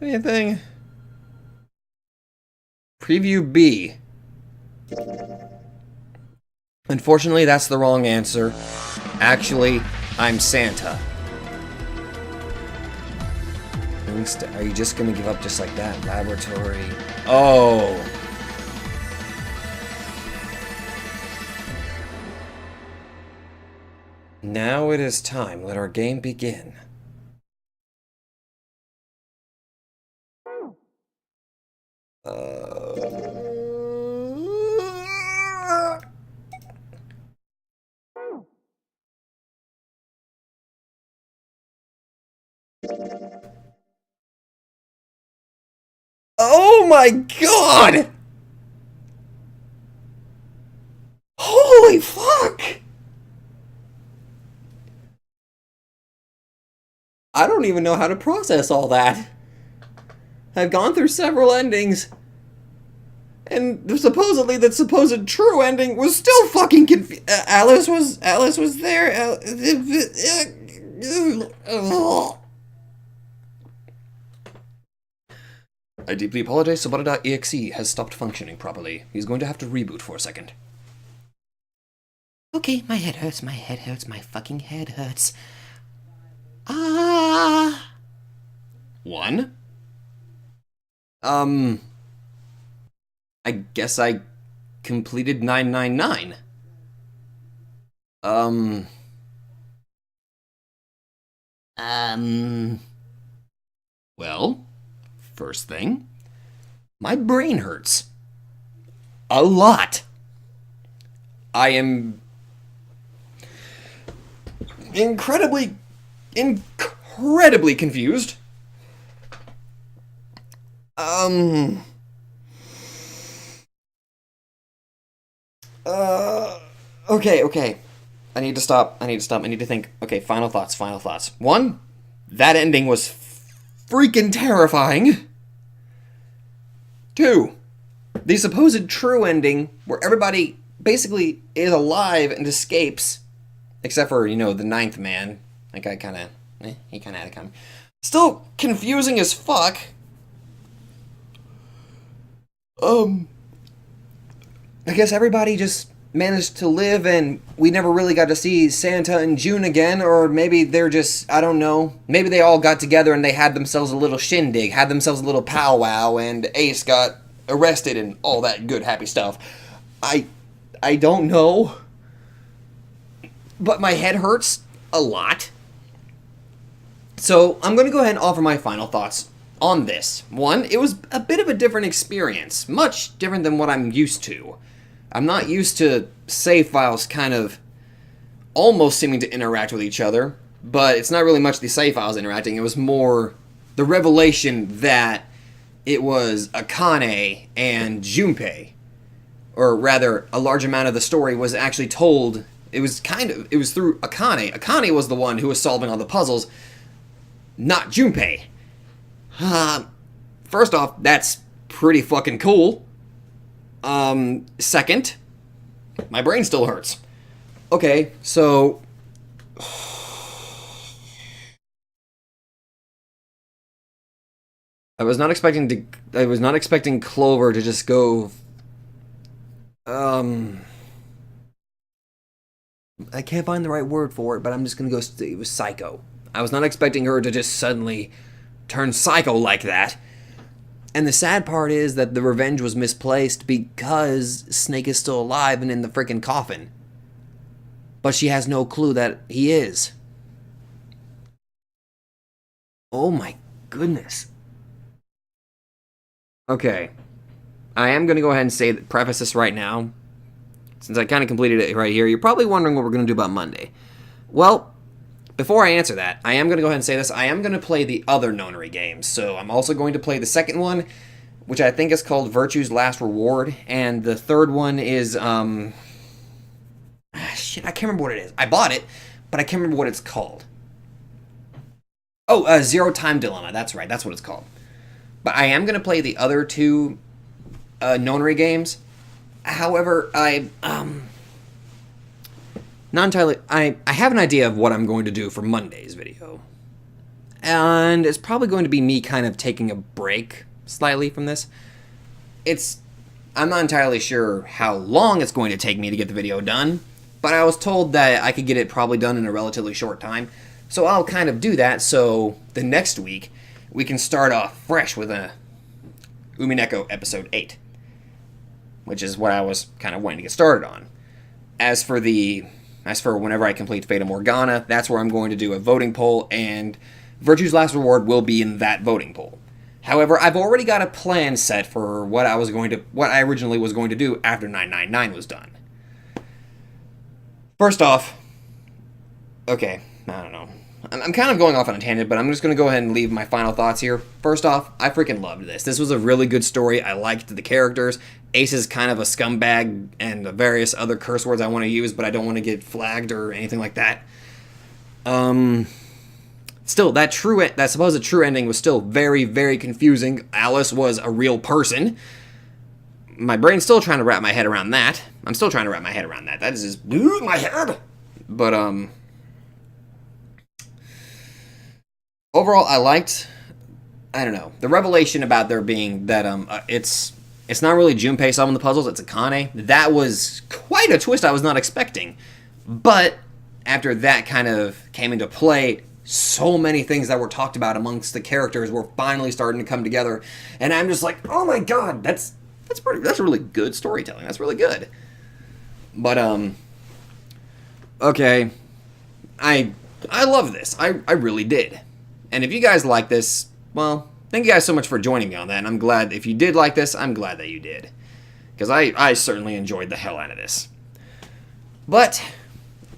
Anything? Preview B. Unfortunately, that's the wrong answer. Actually, I'm Santa. Are you just gonna give up just like that? Laboratory. Oh. Now it is time. Let our game begin. Oh my god! Holy fuck! I don't even know how to process all that. I've gone through several endings. And supposedly the supposed true ending was still fucking Alice was there. I deeply apologize, Sobara.exe has stopped functioning properly. He's going to have to reboot for a second. Okay, my head hurts, my fucking head hurts. One? I guess I completed 999. Well, first thing, my brain hurts. A lot. I am incredibly confused. Okay. I need to stop. I need to think. Okay, final thoughts. One, that ending was freaking terrifying. Two, the supposed true ending where everybody basically is alive and escapes, except for, the ninth man. That guy he kind of had it coming. Still confusing as fuck. I guess everybody just managed to live and we never really got to see Santa and June again, or maybe they're just, I don't know, maybe they all got together and they had themselves a little shindig, had themselves a little powwow, and Ace got arrested and all that good happy stuff. I don't know, but my head hurts a lot. So I'm going to go ahead and offer my final thoughts on this. One, it was a bit of a different experience, much different than what I'm used to. I'm not used to save files kind of almost seeming to interact with each other, but it's not really much the save files interacting. It was more the revelation that it was Akane and Junpei, or rather, a large amount of the story was actually told. It was through Akane. Akane was the one who was solving all the puzzles, not Junpei. First off, that's pretty fucking cool. Second, my brain still hurts. Okay, so I was not expecting Clover to just go I can't find the right word for it, but I'm just gonna go it was psycho. I was not expecting her to just suddenly turn psycho like that. And the sad part is that the revenge was misplaced because Snake is still alive and in the freaking coffin. But she has no clue that he is. Oh my goodness. Okay. I am going to go ahead and say preface this right now. Since I kind of completed it right here, you're probably wondering what we're going to do about Monday. Well, before I answer that, I am going to go ahead and say this. I am going to play the other Nonary games. So I'm also going to play the second one, which I think is called Virtue's Last Reward. And the third one is, shit, I can't remember what it is. I bought it, but I can't remember what it's called. Oh, Zero Time Dilemma. That's right. That's what it's called. But I am going to play the other two Nonary games. However, not entirely. I have an idea of what I'm going to do for Monday's video. And it's probably going to be me kind of taking a break slightly from this. I'm not entirely sure how long it's going to take me to get the video done, but I was told that I could get it probably done in a relatively short time. So I'll kind of do that, so the next week we can start off fresh with a Umineko episode 8, which is what I was kind of wanting to get started on. As for whenever I complete Fata Morgana, that's where I'm going to do a voting poll, and Virtue's Last Reward will be in that voting poll. However, I've already got a plan set for what I originally was going to do after 999 was done. First off, okay, I don't know. I'm kind of going off on a tangent, but I'm just going to go ahead and leave my final thoughts here. First off, I freaking loved this. This was a really good story. I liked the characters. Ace is kind of a scumbag and various other curse words I want to use, but I don't want to get flagged or anything like that. Still, that supposed true ending was still very, very confusing. Alice was a real person. My brain's still trying to wrap my head around that. I'm still trying to wrap my head around that. That is just my head. But, overall, I don't know, the revelation about there being that, it's not really Junpei solving the puzzles, it's Akane. That was quite a twist I was not expecting. But after that kind of came into play, so many things that were talked about amongst the characters were finally starting to come together. And I'm just like, oh my god, that's really good storytelling. That's really good. But, okay. I love this. I really did. And if you guys like this, well, thank you guys so much for joining me on that. And I'm glad, if you did like this, I'm glad that you did. Because I certainly enjoyed the hell out of this. But,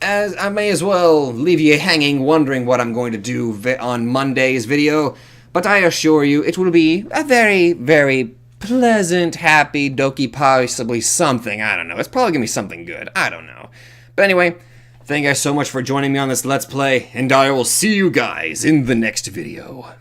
as I may as well leave you hanging, wondering what I'm going to do on Monday's video. But I assure you, it will be a very, very pleasant, happy, doki, possibly something. I don't know. It's probably going to be something good. I don't know. But anyway, thank you guys so much for joining me on this Let's Play, and I will see you guys in the next video.